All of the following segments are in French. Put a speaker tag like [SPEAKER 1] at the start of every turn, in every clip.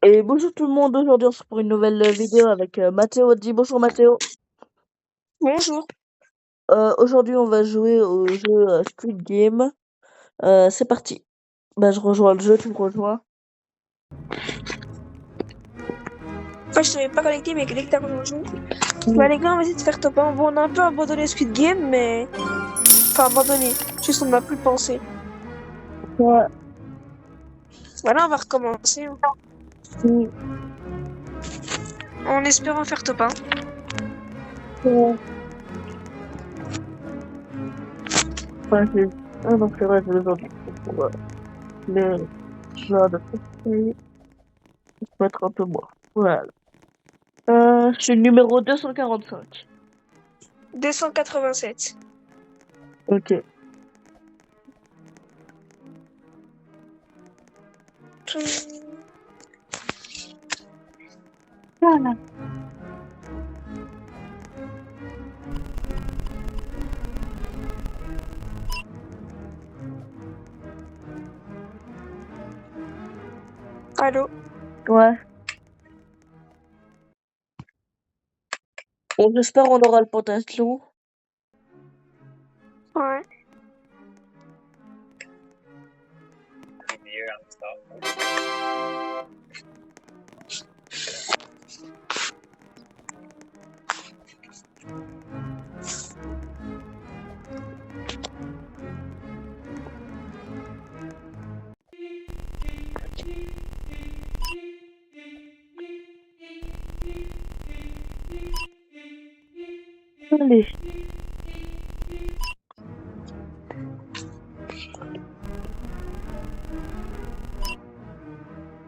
[SPEAKER 1] Et bonjour tout le monde, aujourd'hui on se retrouve pour une nouvelle vidéo avec Mathéo. Dis bonjour Mathéo.
[SPEAKER 2] Bonjour.
[SPEAKER 1] Aujourd'hui on va jouer au jeu Squid Game. C'est parti. Bah je rejoins le jeu, tu me rejoins.
[SPEAKER 2] Enfin, je savais pas connecté, mais dès que t'as rejoint. Bah, les gars, on va essayer de faire top 1. Bon, on a un peu abandonné Squid Game, mais. Enfin, abandonné. Juste, on n'a plus pensé.
[SPEAKER 1] Ouais.
[SPEAKER 2] Voilà, on va recommencer.
[SPEAKER 1] Mm.
[SPEAKER 2] En espérant faire top 1.
[SPEAKER 1] Ouais. Ouais, ah non, c'est vrai, c'est aujourd'hui. Pour les gens de je vais être un peu moins. Voilà. Je suis le numéro 245.
[SPEAKER 2] 287.
[SPEAKER 1] Ok. Voilà.
[SPEAKER 2] Allô?
[SPEAKER 1] Ouais. Bon, j'espère on aura le pentathlon.
[SPEAKER 2] Ouais.
[SPEAKER 1] Allez.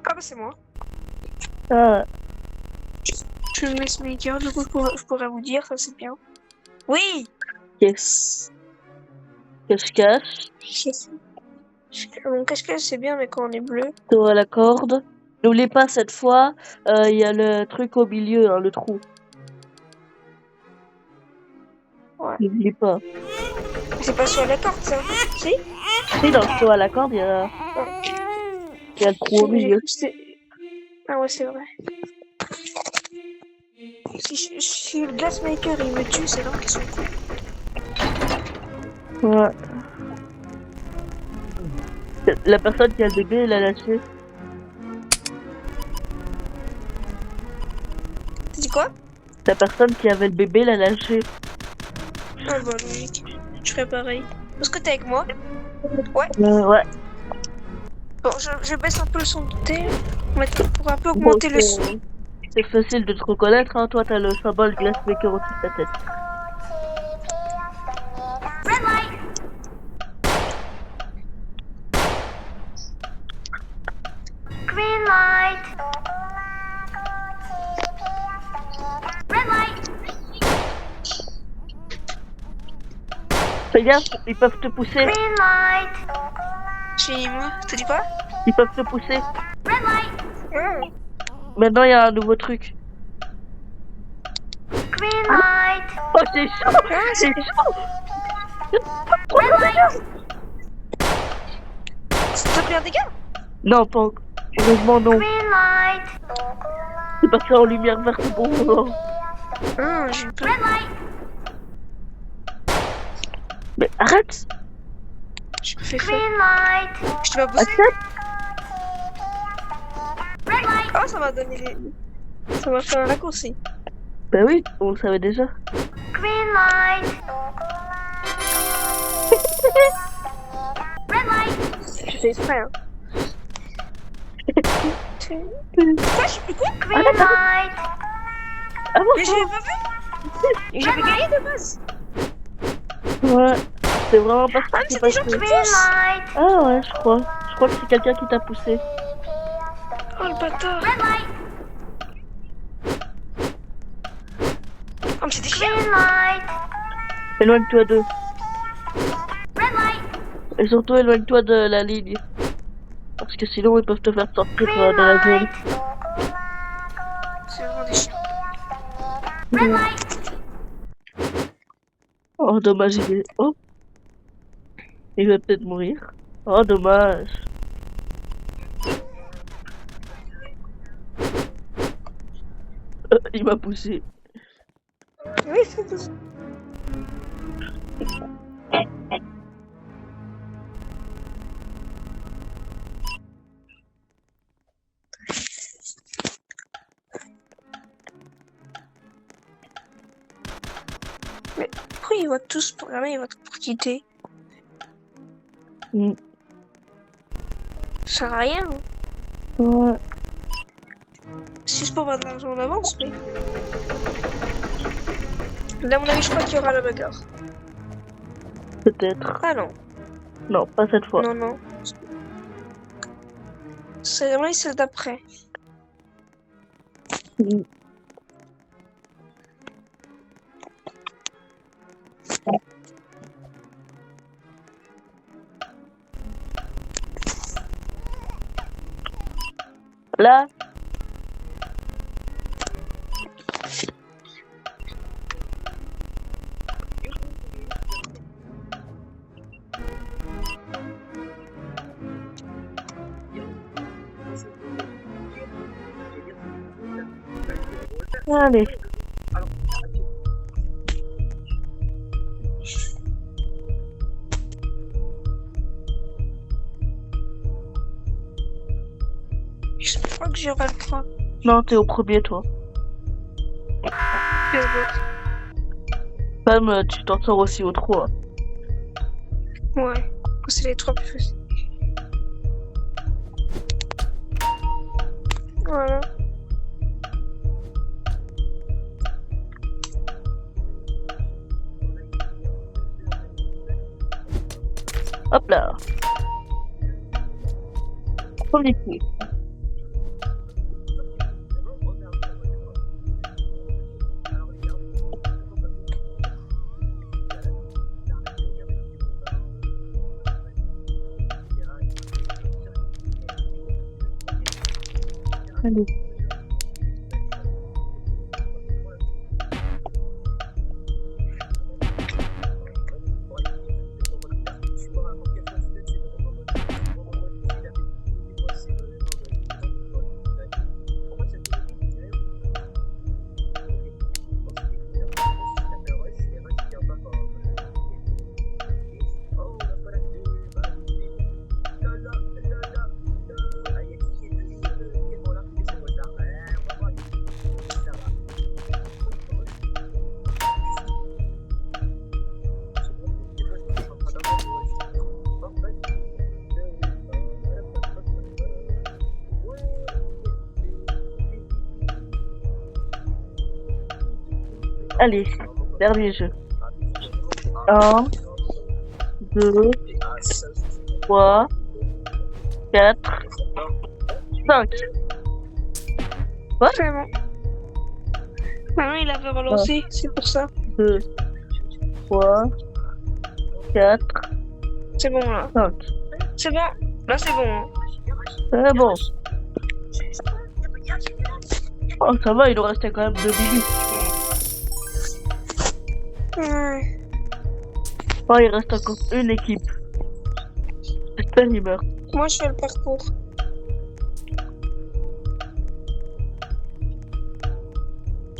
[SPEAKER 2] Ah, bah, c'est moi.
[SPEAKER 1] Ah,
[SPEAKER 2] Je mets ce maker, du coup, je pourrais vous dire, ça c'est bien. Oui!
[SPEAKER 1] yes. Cache-cache.
[SPEAKER 2] Mon cache-cache, c'est bien, mais quand on est bleu.
[SPEAKER 1] Dos à la corde. N'oublie pas, cette fois, il y a le truc au milieu, hein, le trou.
[SPEAKER 2] Ouais.
[SPEAKER 1] N'oublie pas.
[SPEAKER 2] C'est pas sur la corde, ça? Si?
[SPEAKER 1] Si, dans le saut à la corde, il y a le trou au
[SPEAKER 2] J'ai
[SPEAKER 1] milieu.
[SPEAKER 2] cru que c'était. Ah ouais, c'est vrai. Si le glassmaker il me tue, c'est là qu'ils sont cool.
[SPEAKER 1] Ouais. La personne qui a le bébé, elle a lâché.
[SPEAKER 2] Tu dis quoi?
[SPEAKER 1] La personne qui avait le bébé l'a lâché.
[SPEAKER 2] Ah bah logique. Je ferais pareil. Est-ce que t'es avec moi? Ouais.
[SPEAKER 1] Ouais.
[SPEAKER 2] Bon, je baisse un peu le son de thé. Pour un peu
[SPEAKER 1] Bon,
[SPEAKER 2] augmenter le son.
[SPEAKER 1] c'est facile de te reconnaître, hein. Toi, t'as le symbole Glassmaker au-dessus de ta tête.
[SPEAKER 2] Red light. Green light. Red light.
[SPEAKER 1] Fais gaffe, ils peuvent te pousser.
[SPEAKER 2] Green light. Chez moi. T'as dit quoi?
[SPEAKER 1] Ils peuvent te pousser.
[SPEAKER 2] Red light.
[SPEAKER 1] Maintenant, il y a un nouveau truc.
[SPEAKER 2] Green light.
[SPEAKER 1] Oh, c'est chaud! C'est chaud!
[SPEAKER 2] Red light. T'as pris un dégât?
[SPEAKER 1] Non, pas encore. Heureusement, non.
[SPEAKER 2] Green light.
[SPEAKER 1] C'est passé en lumière verte pour moi.
[SPEAKER 2] J'ai eu peur. Red light.
[SPEAKER 1] Mais arrête!
[SPEAKER 2] Je me fais Green light. Je te vais booster.
[SPEAKER 1] Accepte!
[SPEAKER 2] Red light. Oh, ça m'a donné les... Ça m'a fait un raccourci.
[SPEAKER 1] Ben oui, on le savait déjà.
[SPEAKER 2] Green light. Red light. Je fais exprès, hein. Quoi, je suis plus quoi? Green light.
[SPEAKER 1] Ah bon?
[SPEAKER 2] Mais j'avais pas vu. J'avais gagné de base.
[SPEAKER 1] Ouais, c'est vraiment pas ce qui s'est
[SPEAKER 2] C'est des gens
[SPEAKER 1] passé.
[SPEAKER 2] qui poussent.
[SPEAKER 1] Ah ouais, je crois. Je crois que c'est quelqu'un qui t'a poussé.
[SPEAKER 2] Oh le bâtard. Oh mais c'est des chiens.
[SPEAKER 1] Éloigne-toi d'eux. Et surtout, éloigne-toi de la ligne. Parce que sinon, ils peuvent te faire sortir de la zone.
[SPEAKER 2] C'est vraiment des chiens.
[SPEAKER 1] Oh, dommage, il est... Oh! Il va peut-être mourir. Oh, dommage. Il m'a poussé.
[SPEAKER 2] Oui, c'est tout. Mais pourquoi ils votent tous pour rien, ils votent pour quitter?
[SPEAKER 1] Mm.
[SPEAKER 2] Ça sert à rien. Hein.
[SPEAKER 1] Ouais.
[SPEAKER 2] C'est juste pour avoir de l'argent en avance, mais. Là, à mon avis, je crois qu'il y aura la bagarre.
[SPEAKER 1] Peut-être.
[SPEAKER 2] Ah non,
[SPEAKER 1] Non, pas cette fois.
[SPEAKER 2] non, non. C'est vraiment celle d'après.
[SPEAKER 1] Mm. Là, allez.
[SPEAKER 2] Je crois que j'aurai le 3.
[SPEAKER 1] Non, t'es au premier, toi.
[SPEAKER 2] Facebook.
[SPEAKER 1] Même, tu t'en sors aussi au 3.
[SPEAKER 2] Ouais, c'est les 3 plus faciles. Voilà.
[SPEAKER 1] Hop là. Premier coup. Allez. Allez, dernier jeu. 1, 2, 3, 4, 5.
[SPEAKER 2] C'est bon. Maintenant, il avait relancé, c'est pour ça.
[SPEAKER 1] 2, 3, 4,
[SPEAKER 2] C'est bon là.
[SPEAKER 1] 5.
[SPEAKER 2] C'est bon. Là, c'est bon. Hein.
[SPEAKER 1] C'est bon. Oh, ça va, il nous restait quand même 2 minutes.
[SPEAKER 2] Ouais.
[SPEAKER 1] Oh, il reste encore une équipe. J'espère qu'il meurt.
[SPEAKER 2] Moi, je fais le parcours.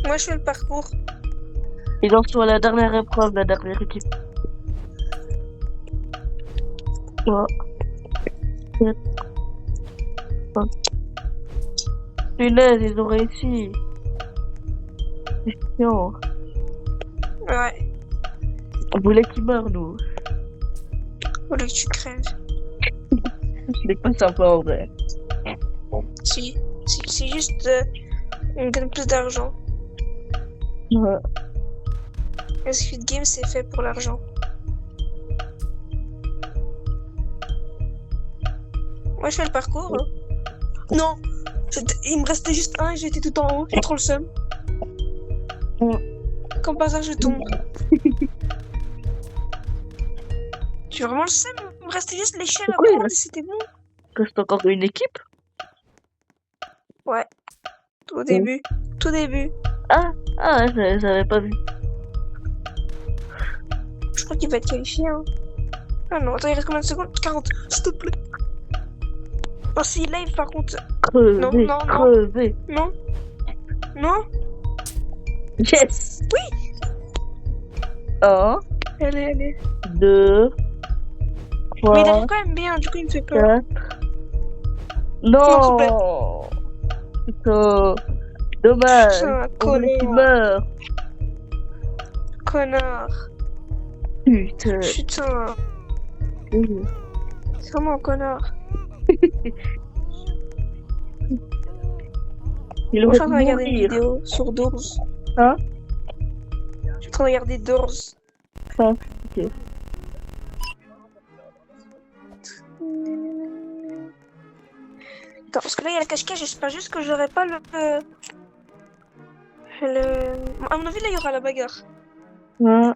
[SPEAKER 2] Moi, je fais le parcours.
[SPEAKER 1] Il lance sur la dernière épreuve, la dernière équipe. 3, 4, 5. Punaise, ils ont réussi. C'est chiant.
[SPEAKER 2] Ouais.
[SPEAKER 1] On voulait qu'il meure, nous.
[SPEAKER 2] Faut que tu crèves.
[SPEAKER 1] Ce n'est pas sympa en vrai.
[SPEAKER 2] Si. C'est juste. On gagne plus d'argent.
[SPEAKER 1] Ouais.
[SPEAKER 2] Le Squid Game, c'est fait pour l'argent. Moi, je fais le parcours. Hein. Non. Il me restait juste un et j'étais tout en haut. J'ai trop le seum. Comme par hasard, je tombe. J'ai vraiment le seum. Il me restait juste l'échelle à
[SPEAKER 1] Pourquoi il
[SPEAKER 2] prendre et
[SPEAKER 1] reste-
[SPEAKER 2] c'était bon.
[SPEAKER 1] Il reste encore une équipe?
[SPEAKER 2] Ouais. Au début. Tout début.
[SPEAKER 1] Ah, j'avais pas vu.
[SPEAKER 2] Je crois qu'il va être qualifié. Hein. Ah non, attends, il reste combien de secondes? 40. S'il te plaît. Oh, c'est live par contre.
[SPEAKER 1] Crevé,
[SPEAKER 2] Non, non, non.
[SPEAKER 1] crevé.
[SPEAKER 2] Non. Non.
[SPEAKER 1] Yes.
[SPEAKER 2] Oui.
[SPEAKER 1] 1,
[SPEAKER 2] Allez.
[SPEAKER 1] 2,
[SPEAKER 2] Mais il
[SPEAKER 1] 3,
[SPEAKER 2] arrive quand même bien, du coup il me fait peur.
[SPEAKER 1] 4.
[SPEAKER 2] Non, s'il te plaît.
[SPEAKER 1] Non. Putain. Dommage.
[SPEAKER 2] Putain,
[SPEAKER 1] On voulait qu'il
[SPEAKER 2] connard.
[SPEAKER 1] meure.
[SPEAKER 2] Connard.
[SPEAKER 1] Putain.
[SPEAKER 2] Putain. C'est vraiment un connard.
[SPEAKER 1] Il
[SPEAKER 2] Moi,
[SPEAKER 1] aurait
[SPEAKER 2] je suis en
[SPEAKER 1] pu
[SPEAKER 2] train de regarder une
[SPEAKER 1] mourir.
[SPEAKER 2] vidéo sur Doors.
[SPEAKER 1] Hein?
[SPEAKER 2] Je suis en train de regarder Doors.
[SPEAKER 1] Ah, ok.
[SPEAKER 2] Attends, parce que là, il y a le cache-cache, j'espère juste que j'aurai pas le... À mon avis, là, il y aura la bagarre.
[SPEAKER 1] Ouais.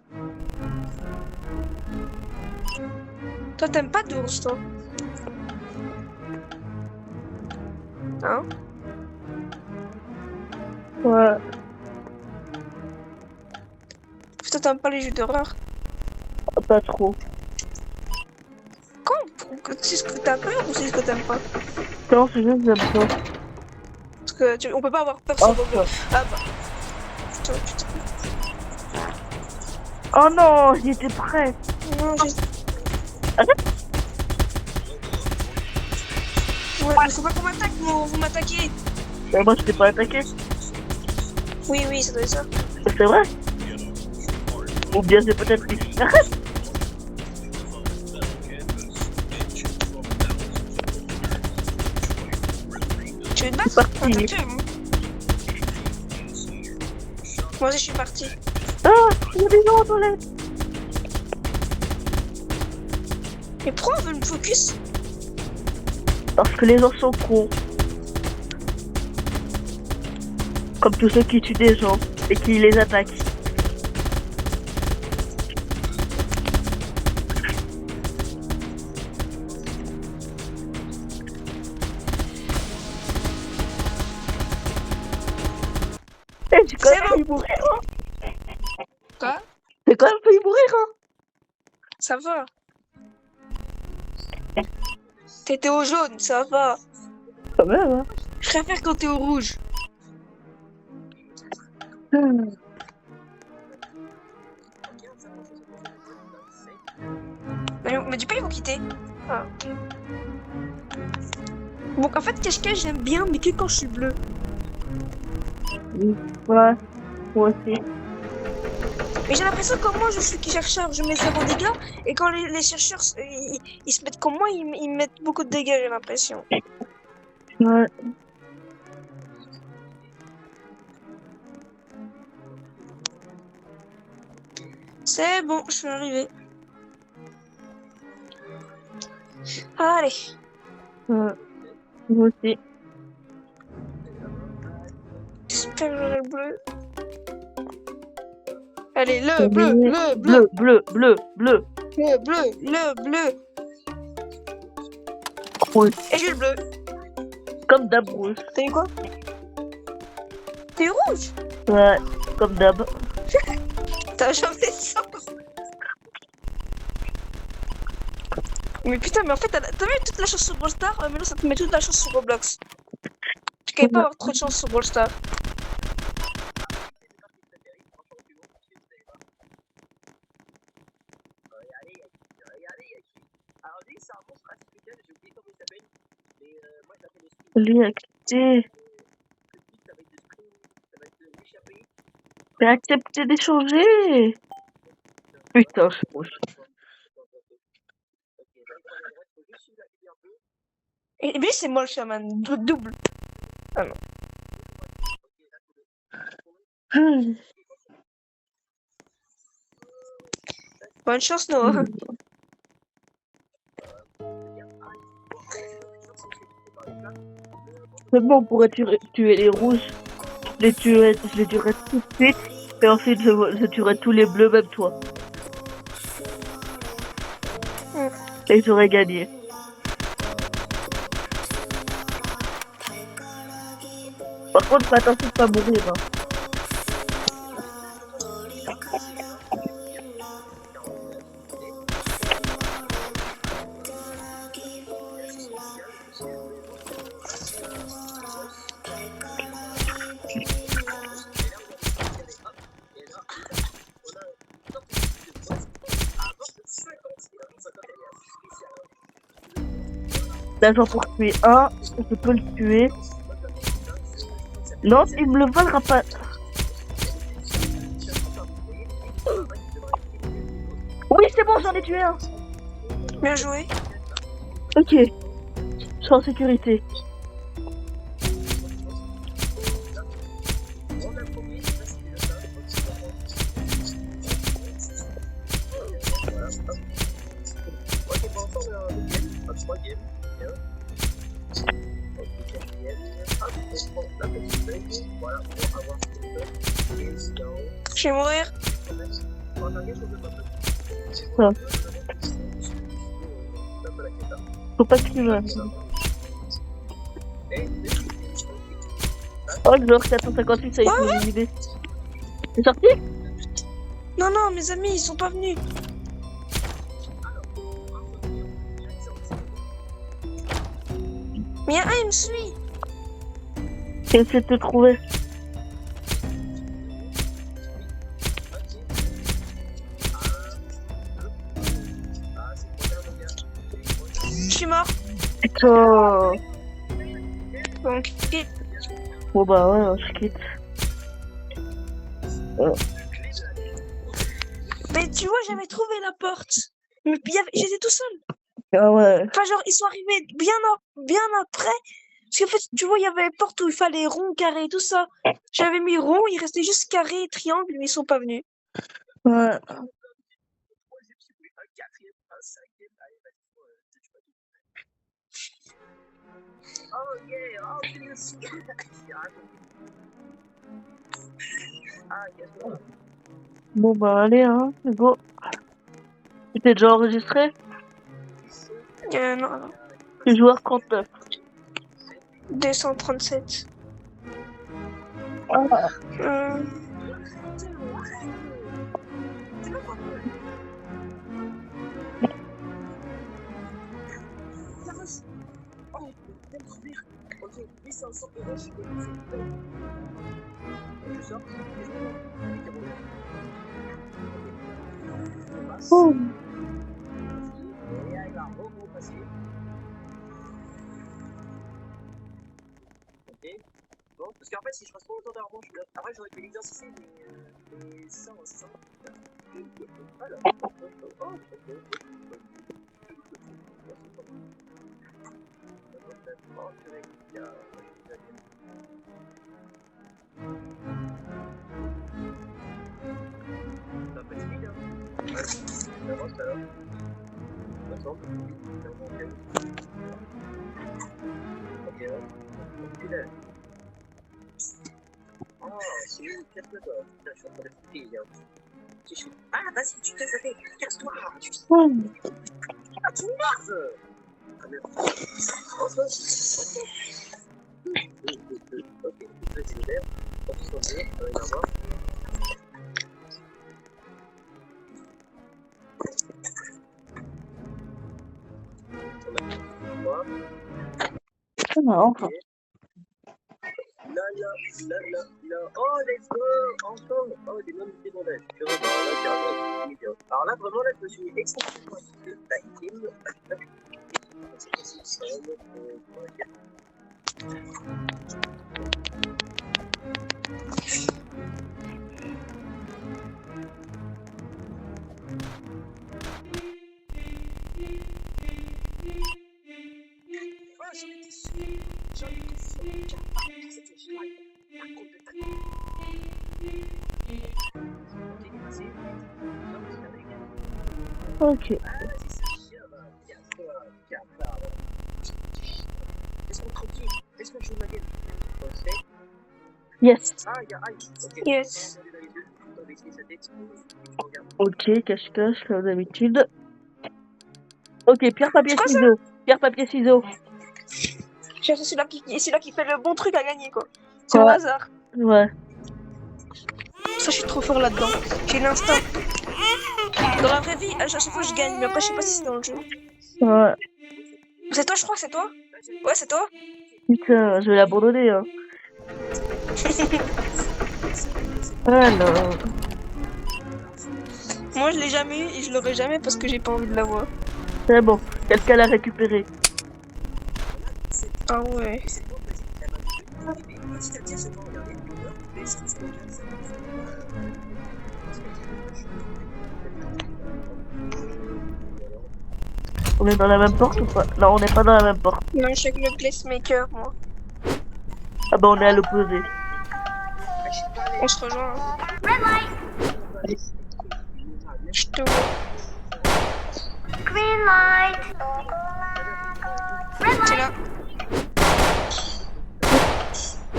[SPEAKER 2] Toi, t'aimes pas Doors, toi? Hein?
[SPEAKER 1] Ouais.
[SPEAKER 2] Toi, t'aimes pas les jeux d'horreur?
[SPEAKER 1] Pas trop.
[SPEAKER 2] C'est ce que t'as peur ou c'est ce que t'aimes pas?
[SPEAKER 1] Non, c'est juste j'aime pas.
[SPEAKER 2] Parce que on peut pas avoir peur
[SPEAKER 1] Oh,
[SPEAKER 2] sur Roblox. Ah bah. Putain.
[SPEAKER 1] Oh non, j'y étais prêt.
[SPEAKER 2] Non, j'ai...
[SPEAKER 1] Arrête.
[SPEAKER 2] Ouais, mais faut pas qu'on m'attaque, vous m'attaquez.
[SPEAKER 1] Moi, je t'ai pas attaqué.
[SPEAKER 2] Oui, ça doit être ça.
[SPEAKER 1] C'est vrai. Ou bien c'est peut-être ici. Arrête.
[SPEAKER 2] Tu veux te battre?
[SPEAKER 1] Parti.
[SPEAKER 2] Ah, t'as tué, hein. Moi aussi, je suis parti.
[SPEAKER 1] Ah, il y a des gens aux toilettes.
[SPEAKER 2] Mais pourquoi on veut me focus?
[SPEAKER 1] Parce que les gens sont cons. Comme tous ceux qui tuent des gens et qui les attaquent. Eh, j'ai quand
[SPEAKER 2] C'est
[SPEAKER 1] même failli mourir, hein.
[SPEAKER 2] Quoi?
[SPEAKER 1] J'ai quand même failli mourir, hein.
[SPEAKER 2] Ça va. T'étais au jaune, ça va.
[SPEAKER 1] Quand même, hein.
[SPEAKER 2] Je préfère quand t'es au rouge. Mais du coup, ils vont quitter. Ah. Bon, en fait, cache-cache, j'aime bien, mais que quand je suis bleu.
[SPEAKER 1] Ouais, moi aussi.
[SPEAKER 2] Mais j'ai l'impression que moi, je suis chercheur, je mets 0 dégâts, et quand les chercheurs, ils se mettent comme moi, ils mettent beaucoup de dégâts, j'ai l'impression.
[SPEAKER 1] Ouais.
[SPEAKER 2] C'est bon, je suis arrivé. Allez.
[SPEAKER 1] Ouais. Moi aussi.
[SPEAKER 2] J'espère que j'aurai le bleu. Allez, le bleu.
[SPEAKER 1] Bleu, bleu, bleu, bleu.
[SPEAKER 2] Le bleu.
[SPEAKER 1] Rouge.
[SPEAKER 2] Et j'ai le bleu.
[SPEAKER 1] Comme d'hab, rouge.
[SPEAKER 2] T'as eu quoi? T'as eu rouge?
[SPEAKER 1] Ouais, comme d'hab.
[SPEAKER 2] T'as jamais de sens. Mais putain, mais en fait, t'as mis toute la chance sur Brawl Stars, mais maintenant ça te met toute la chance sur Roblox. Tu peux pas avoir trop de chance sur Brawl Stars.
[SPEAKER 1] Lui accepté. J'ai accepté d'échanger. Putain, je suis rouge.
[SPEAKER 2] Et lui, c'est moi le chaman, double. Ah non. Bonne chance, Noah.
[SPEAKER 1] C'est bon, on pourrait tuer les rouges. Je les tuerais tout de suite. Et ensuite, je tuerais tous les bleus, même toi. Et j'aurais gagné. Par contre, fais attention de pas mourir. Hein. D'argent pour tuer un, je peux le tuer. Non, il me le volera pas. Oui, c'est bon, j'en ai tué un.
[SPEAKER 2] Bien joué.
[SPEAKER 1] Ok, je suis en sécurité.
[SPEAKER 2] Je vais mourir.
[SPEAKER 1] Ça. Faut pas qu'il meure. Oh, le joueur 458, ça a été éliminé. C'est sorti?
[SPEAKER 2] Non, non, mes amis, ils sont pas venus. Mais il y a un, il me suit.
[SPEAKER 1] Essaie de te trouver.
[SPEAKER 2] Je suis mort.
[SPEAKER 1] Putain.
[SPEAKER 2] Donc, quitte.
[SPEAKER 1] Bon bah ouais, je quitte.
[SPEAKER 2] Mais tu vois, j'avais trouvé la porte. Mais puis, j'étais tout seul.
[SPEAKER 1] Ah ouais.
[SPEAKER 2] Enfin, genre, ils sont arrivés bien après. Parce qu'en fait, tu vois, il y avait la porte où il fallait rond, carré, tout ça. J'avais mis rond, il restait juste carré et triangle, mais ils sont pas venus.
[SPEAKER 1] Ouais. Bon bah allez, hein, c'est bon. Tu t'es déjà enregistré?
[SPEAKER 2] Non, non.
[SPEAKER 1] Tu joueur 39.
[SPEAKER 2] 237.
[SPEAKER 1] Ah. Oh.
[SPEAKER 3] Bon, parce qu'en fait, si je reste trop longtemps dans la revanche, après j'aurais pu l'exercicer, mais ça. Voilà. C'est une carte de toi. Putain, je suis en train de flipper, hein. Ah, vas-y, tu te fais. Casse-toi. Ah, tu m'énerves. Ah, merde. Enfin. Ok, petit verre. On se retrouve. Avec un bras.
[SPEAKER 1] C'est marrant, quoi.
[SPEAKER 3] Là. Oh, let's go! Enfin! Oh, des noms de bondage. Je vais voir là, carrément. Alors là, vraiment, là, je me suis extrêmement fatigué. Time. C'est possible, c'est vraiment pour la guerre. Ah, j'en étais sûr. C'était génial.
[SPEAKER 1] Ok.
[SPEAKER 3] Est-ce que je joue ma game?
[SPEAKER 1] Yes.
[SPEAKER 3] Ah, il y a Aïe.
[SPEAKER 2] Yes.
[SPEAKER 1] Ok, cache-cache, comme d'habitude. Ok, pierre, papier,
[SPEAKER 2] C'est quoi ça?
[SPEAKER 1] ciseaux. Pierre, papier, ciseaux.
[SPEAKER 2] C'est celui-là qui fait le bon truc à gagner, quoi. C'est au
[SPEAKER 1] Ouais.
[SPEAKER 2] hasard.
[SPEAKER 1] Ouais.
[SPEAKER 2] Ça, je suis trop fort là-dedans. J'ai l'instinct. Dans la vraie vie, à chaque fois, je gagne. Mais après, je sais pas si c'est dans le jeu.
[SPEAKER 1] Ouais.
[SPEAKER 2] C'est toi, je crois que c'est toi? Ouais, c'est toi?
[SPEAKER 1] Putain, je vais l'abandonner, hein. Alors.
[SPEAKER 2] Moi, je l'ai jamais eu et je l'aurai jamais parce que j'ai pas envie de l'avoir.
[SPEAKER 1] C'est bon. Quelqu'un l'a récupéré.
[SPEAKER 2] Ah ouais.
[SPEAKER 3] Et cette porte, vas-y, elle va bouger. Et petit à petit, elle se met à regarder. Et on va couper ce qui se passe.
[SPEAKER 1] On est dans la même porte ou pas? Non, on n'est pas dans la même porte.
[SPEAKER 2] Non, je suis avec le placemaker, moi.
[SPEAKER 1] Ah bah on est à l'opposé.
[SPEAKER 2] On se rejoint. Hein. Je te vois.
[SPEAKER 4] Green light. Red
[SPEAKER 2] T'es
[SPEAKER 4] light.
[SPEAKER 2] là.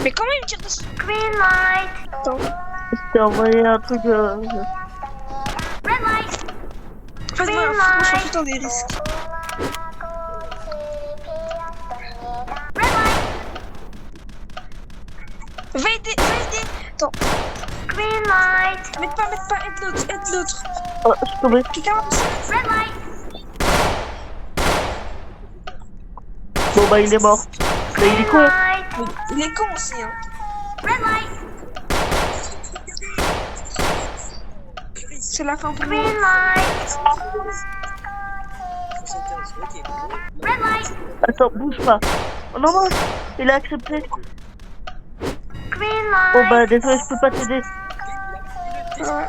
[SPEAKER 2] Mais comment il me tire dessus?
[SPEAKER 4] Green light.
[SPEAKER 2] Attends.
[SPEAKER 1] Je t'ai envoyé un truc.
[SPEAKER 4] Red light.
[SPEAKER 2] En fait, moi, je prends tout le temps des risques.
[SPEAKER 4] Red light.
[SPEAKER 2] Va aider, va aider. Attends.
[SPEAKER 4] Green light.
[SPEAKER 2] M'aide pas, aide l'autre.
[SPEAKER 1] Oh, je suis tombé.
[SPEAKER 2] Quelqu'un va pousser.
[SPEAKER 4] Red light.
[SPEAKER 1] Bon bah il est mort. Mais il est con.
[SPEAKER 4] Light.
[SPEAKER 2] Il est con aussi, hein.
[SPEAKER 4] Red light.
[SPEAKER 2] C'est la fin pour moi.
[SPEAKER 4] Green light. Red light.
[SPEAKER 1] Attends, bouge pas. Oh non, non, il a accepté.
[SPEAKER 4] Green
[SPEAKER 1] Bon
[SPEAKER 4] light.
[SPEAKER 1] bah désolé, je peux pas t'aider.
[SPEAKER 2] Ouais.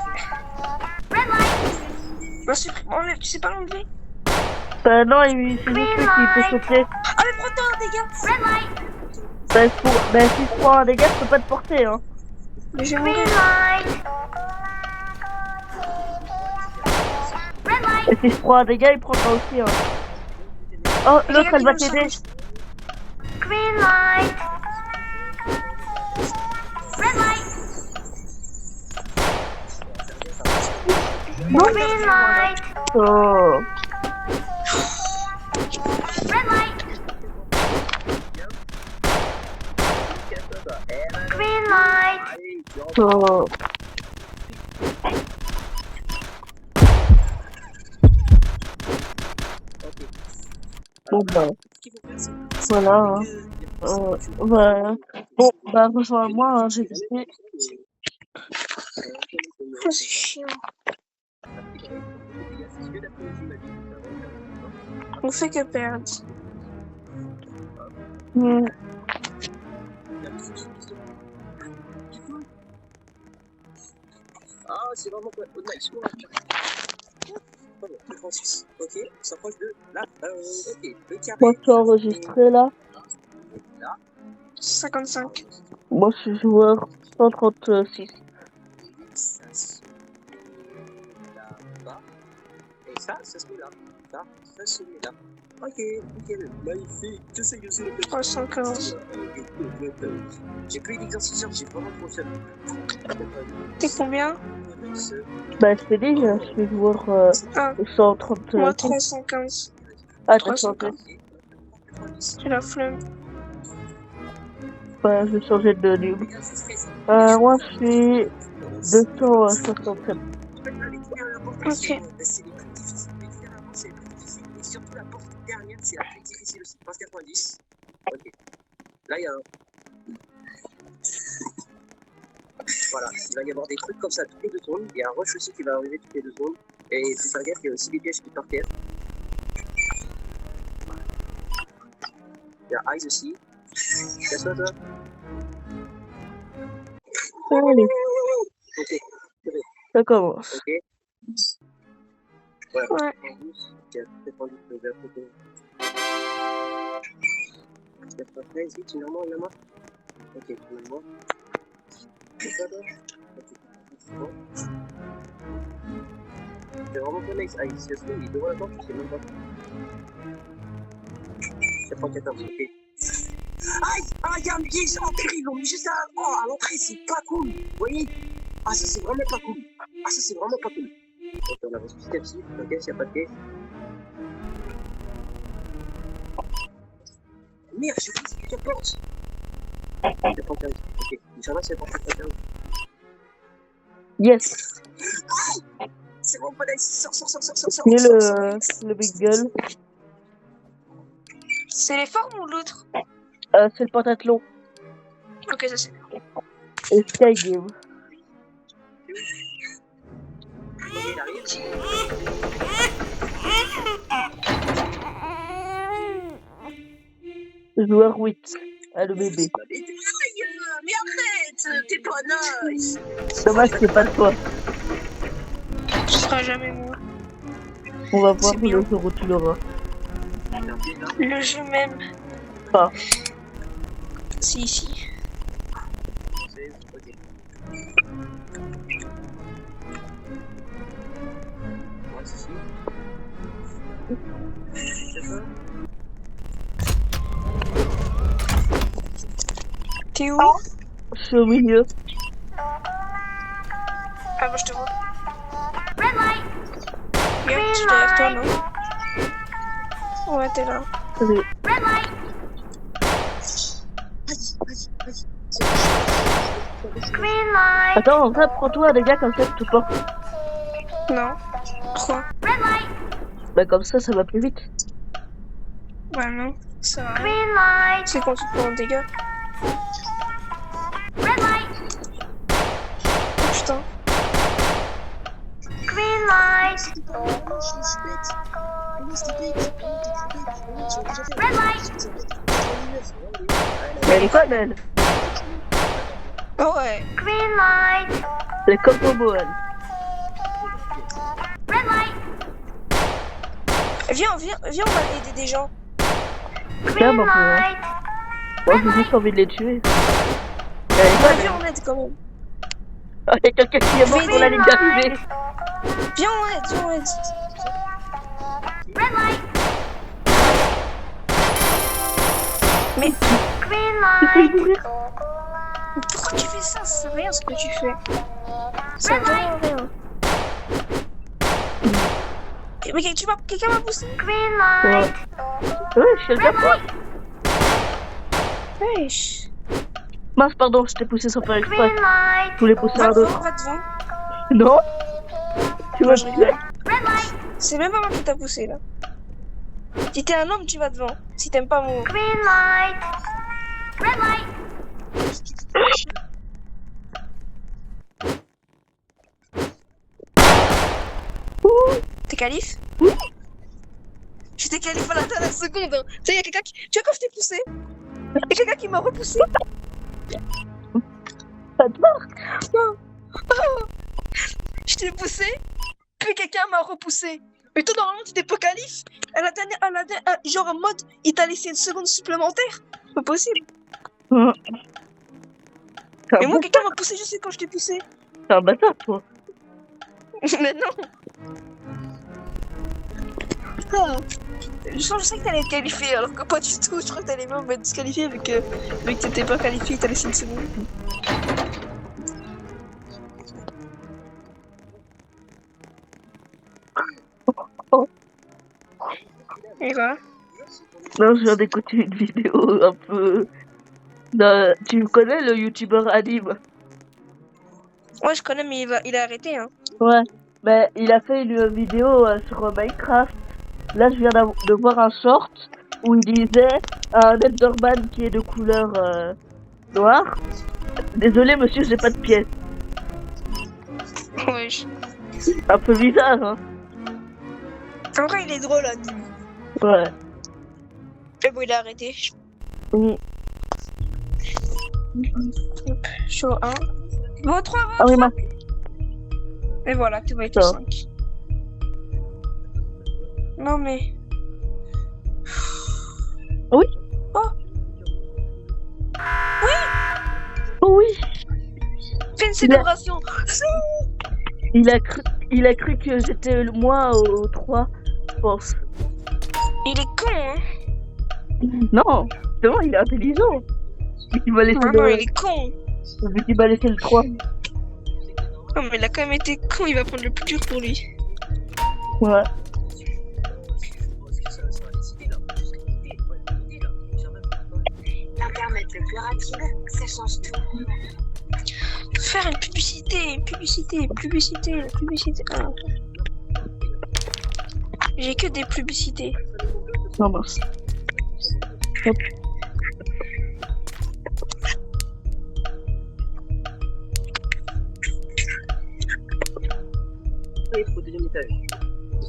[SPEAKER 4] Red light.
[SPEAKER 2] Bah, enlève, tu sais pas l'enlever?
[SPEAKER 1] Bah non, c'est juste lui qui peut sauter.
[SPEAKER 2] Ah, mais prends-toi un dégât.
[SPEAKER 4] Red light.
[SPEAKER 1] Bah si je prends un dégât, je peux pas te porter hein.
[SPEAKER 2] Mais je vais
[SPEAKER 4] Green
[SPEAKER 2] mourir.
[SPEAKER 4] light. Red light.
[SPEAKER 1] Et si je prends un dégât, il prendra aussi hein. Oh, l'autre elle va t'aider.
[SPEAKER 4] Green light. Red light. Green light.
[SPEAKER 1] Oh.
[SPEAKER 4] Red light. Green light.
[SPEAKER 1] Oh. Bon bah, voilà. Hein. Bah, bon, bah rejoins-moi, hein, j'ai quitté.
[SPEAKER 2] Oh, c'est chiant. On fait que perdre.
[SPEAKER 1] Hmm.
[SPEAKER 3] Ah, c'est vraiment quoi? Nice. Francis. Ok, on s'approche de là. Ok, le carré.
[SPEAKER 1] Moi je suis enregistré là.
[SPEAKER 3] Là.
[SPEAKER 2] 55.
[SPEAKER 1] Moi je suis joueur 136.
[SPEAKER 3] Ça se met là-bas. Et ça se met là. Ça se met là. Ok, magnifique. Je sais que c'est le
[SPEAKER 2] 315.
[SPEAKER 3] J'ai plus d'exercice, j'ai vraiment trop seul.
[SPEAKER 2] T'es combien?
[SPEAKER 1] Bah je t'ai dit, je suis joueur
[SPEAKER 2] Ah,
[SPEAKER 1] 136.
[SPEAKER 2] moi 315.
[SPEAKER 1] Ah t'as
[SPEAKER 2] 315.
[SPEAKER 1] changé.
[SPEAKER 2] J'ai la flemme.
[SPEAKER 1] Bah je vais changer de noob. Moi je suis 267.
[SPEAKER 2] Ok.
[SPEAKER 3] C'est les plus difficiles. Littéralement, c'est les plus difficiles. Et surtout la porte dernière, c'est la plus difficile aussi. Passe 90. Ok. Là, il y a un. Voilà. Il va y avoir des trucs comme ça toutes les 2 secondes. Il y a un rush aussi qui va arriver toutes les 2 secondes. Et faut faire gaffe, il y a aussi des pièges qui partent. Il y a Eyes aussi. Casse-toi, toi.
[SPEAKER 1] Allez,
[SPEAKER 3] Ok.
[SPEAKER 1] ça commence.
[SPEAKER 3] Ok. Voilà.
[SPEAKER 2] Ouais.
[SPEAKER 3] Tu normalement, il y en a. Ok, tu me vois. C'est ça, toi? Ok, bon. C'est vraiment pas nice. Ah, il se trouve, il est devant la porte, je sais même pas. 94, ok. Aïe! Ah, il y a un piège! Oh, purée, ils l'ont mis juste à l'entrée, c'est pas cool! Vous voyez? Ah, ça, c'est vraiment pas cool! Ah, ça, c'est vraiment pas cool! Ok, on avance petit à petit. Ok, s'il n'y a pas de piège. Merde, j'ai oublié c'est quelle porte? 95. Ok, Inch'Allah, c'est 95.
[SPEAKER 1] Yes.
[SPEAKER 3] C'est bon, pas nice. Sors.
[SPEAKER 1] Et le big gueule.
[SPEAKER 2] C'est les formes ou l'autre?
[SPEAKER 1] C'est le pentathlon.
[SPEAKER 2] Ok, ça c'est.
[SPEAKER 1] Et Sky Game.
[SPEAKER 3] Ok, il arrive.
[SPEAKER 1] Joueur 8. Ah, le bébé.
[SPEAKER 3] Mais arrête, t'es pas nice.
[SPEAKER 1] Dommage, c'est pas toi.
[SPEAKER 2] Ce sera jamais moi.
[SPEAKER 1] On va voir
[SPEAKER 2] C'est bien.
[SPEAKER 1] le jour où tu l'auras.
[SPEAKER 2] Le jeu même.
[SPEAKER 1] Pas.
[SPEAKER 2] Si.
[SPEAKER 3] Ok. Moi aussi. C'est ça.
[SPEAKER 2] T'es où?
[SPEAKER 1] Je suis au milieu.
[SPEAKER 2] Ah, moi je te vois.
[SPEAKER 4] Red light.
[SPEAKER 2] Viens, je suis derrière toi, non? Ouais, t'es là.
[SPEAKER 1] Allez.
[SPEAKER 4] Red light. Green light.
[SPEAKER 1] Attends, en fait, prends-toi des gars comme ça, tu peux pas.
[SPEAKER 2] Non. Quoi?
[SPEAKER 4] Red light.
[SPEAKER 1] Bah, comme ça va plus vite.
[SPEAKER 2] Ouais, non. Ça va.
[SPEAKER 4] Green light.
[SPEAKER 2] C'est quand tu te prends un dégât.
[SPEAKER 4] Red light.
[SPEAKER 2] Oh, putain.
[SPEAKER 4] Green light. Red light.
[SPEAKER 1] Mais elle est conne, elle.
[SPEAKER 2] Oh ouais.
[SPEAKER 4] Green light.
[SPEAKER 1] Elle est comme Bobo, elle.
[SPEAKER 4] Red light.
[SPEAKER 2] Viens, on va aider des gens.
[SPEAKER 1] Tiens,
[SPEAKER 4] Green
[SPEAKER 1] bah, pour moi.
[SPEAKER 4] light.
[SPEAKER 1] Moi, j'ai juste envie de les tuer. Elle est
[SPEAKER 2] Ouais,
[SPEAKER 1] conne,
[SPEAKER 2] viens,
[SPEAKER 1] elle.
[SPEAKER 2] on aide quand même.
[SPEAKER 1] Ah, il y a quelqu'un qui est mort sur la ligne d'arrivée.
[SPEAKER 2] Viens, on aide.
[SPEAKER 4] Red light.
[SPEAKER 2] Mais
[SPEAKER 4] Green
[SPEAKER 1] Tu peux
[SPEAKER 4] light.
[SPEAKER 1] mourir.
[SPEAKER 2] pourquoi tu fais ça? Ça sert à rien ce que tu fais. Ça sert vraiment à rien. Mais quelqu'un m'a poussé?
[SPEAKER 4] Green light.
[SPEAKER 1] Ouais, je suis le
[SPEAKER 4] Red
[SPEAKER 1] gars.
[SPEAKER 4] light.
[SPEAKER 2] Wesh.
[SPEAKER 1] Mince, pardon, je t'ai poussé sans faire exprès.
[SPEAKER 4] Green light.
[SPEAKER 1] Je voulais pousser un autre.
[SPEAKER 2] Va devant.
[SPEAKER 1] Non. Tu
[SPEAKER 2] Moi,
[SPEAKER 1] vas
[SPEAKER 2] je
[SPEAKER 1] me
[SPEAKER 2] rigole.
[SPEAKER 1] tuer.
[SPEAKER 4] Red light.
[SPEAKER 2] C'est même pas moi qui t'a poussé là. Si t'es un homme, tu vas devant. Si t'aimes pas mon.
[SPEAKER 4] Green light. Red light.
[SPEAKER 2] T'es calife? J'étais calife à la dernière seconde. Hein. Tu sais, y'a quelqu'un qui. Tu vois quand je t'ai poussé? Y'a quelqu'un qui m'a repoussé.
[SPEAKER 1] Pas de mort.
[SPEAKER 2] Je t'ai poussé, puis quelqu'un m'a repoussé. Mais toi, normalement, tu t'es pas calife. Genre en mode, il t'a laissé une seconde supplémentaire. Pas possible. Mais moi, quelqu'un m'a poussé, je sais quand je t'ai poussé.
[SPEAKER 1] C'est un bâtard, toi.
[SPEAKER 2] Mais non. Ah. Je sais que t'allais être qualifié, alors que pas du tout. Je crois que t'allais même être disqualifié vu que t'étais pas qualifié, t'as laissé une seconde. Et quoi?
[SPEAKER 1] Non, je viens d'écouter une vidéo un peu... Tu connais le youtubeur Anime?
[SPEAKER 2] Ouais, je connais, mais il a arrêté, hein.
[SPEAKER 1] Ouais. Mais il a fait une vidéo sur Minecraft. Là, je viens de voir un short où il disait un Enderman qui est de couleur noire. Désolé, monsieur, j'ai pas de pièce.
[SPEAKER 2] Wesh.
[SPEAKER 1] Un peu bizarre, hein.
[SPEAKER 2] En vrai, il est drôle, Anime.
[SPEAKER 1] Ouais.
[SPEAKER 2] Mais bon, il a arrêté.
[SPEAKER 1] Mm.
[SPEAKER 2] Show 1. Bon, 3,
[SPEAKER 1] Ah oui,
[SPEAKER 2] et voilà, tu vas être
[SPEAKER 1] Ça.
[SPEAKER 2] 5. Non, mais.
[SPEAKER 1] Oui.
[SPEAKER 2] Oh.
[SPEAKER 1] Oh oui.
[SPEAKER 2] Fais une célébration.
[SPEAKER 1] Il a cru que j'étais moi au 3, je pense.
[SPEAKER 2] Il est con, hein.
[SPEAKER 1] Non, justement, il est intelligent. Il m'a laissé
[SPEAKER 2] Vraiment, il est con.
[SPEAKER 1] il m'a laissé le 3.
[SPEAKER 2] Non, mais il a quand même été con, il va prendre le plus dur pour lui.
[SPEAKER 1] Ouais.
[SPEAKER 5] L'internet le plus rapide, ça change tout.
[SPEAKER 2] Faire une publicité. Ah. J'ai que des publicités.
[SPEAKER 1] Non, mince. Hop.
[SPEAKER 3] Au deuxième étage.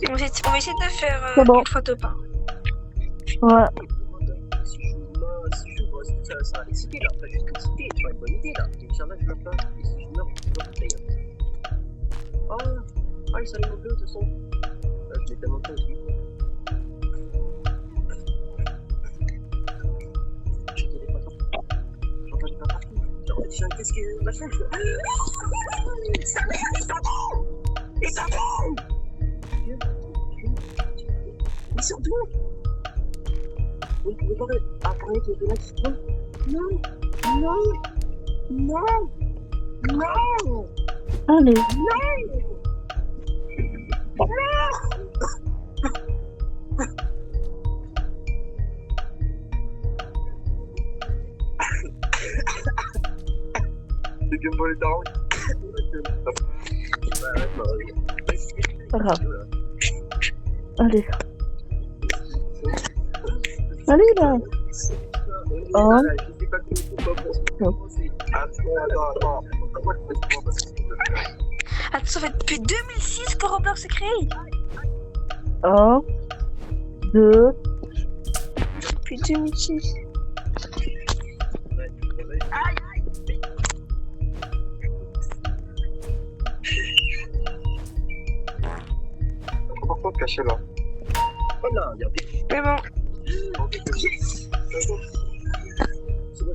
[SPEAKER 2] On va essayer de faire
[SPEAKER 1] C'est bon.
[SPEAKER 2] une photo pas.
[SPEAKER 1] Ouais.
[SPEAKER 3] ça va l'exciter là. Enfin, juste l'exciter, tu vois, une bonne idée là. Inch'Allah, je meurs pas. Et si je meurs, je meurs. Oh, il s'allume un peu, ce son. Je l'ai tellement fait aussi. J'entends pas partout. Genre, qu'est-ce que machin, je fais. Sa mère, il t'entend! Il t'entend! Mais surtout, vous ne pouvez pas apparaître de la question. Non, non, non, non,
[SPEAKER 1] Allez.
[SPEAKER 3] non. Le Gumball est down.
[SPEAKER 1] Pas grave. Allez. Allez là. Oh.
[SPEAKER 3] Je sais pas comment c'est. Attends.
[SPEAKER 2] Attends, ça fait depuis 2006 que Roblox est créé.
[SPEAKER 1] 1, 2,
[SPEAKER 2] Depuis 2006.
[SPEAKER 3] Pourquoi caché là? Oh là, il y a des.
[SPEAKER 2] Mais bon.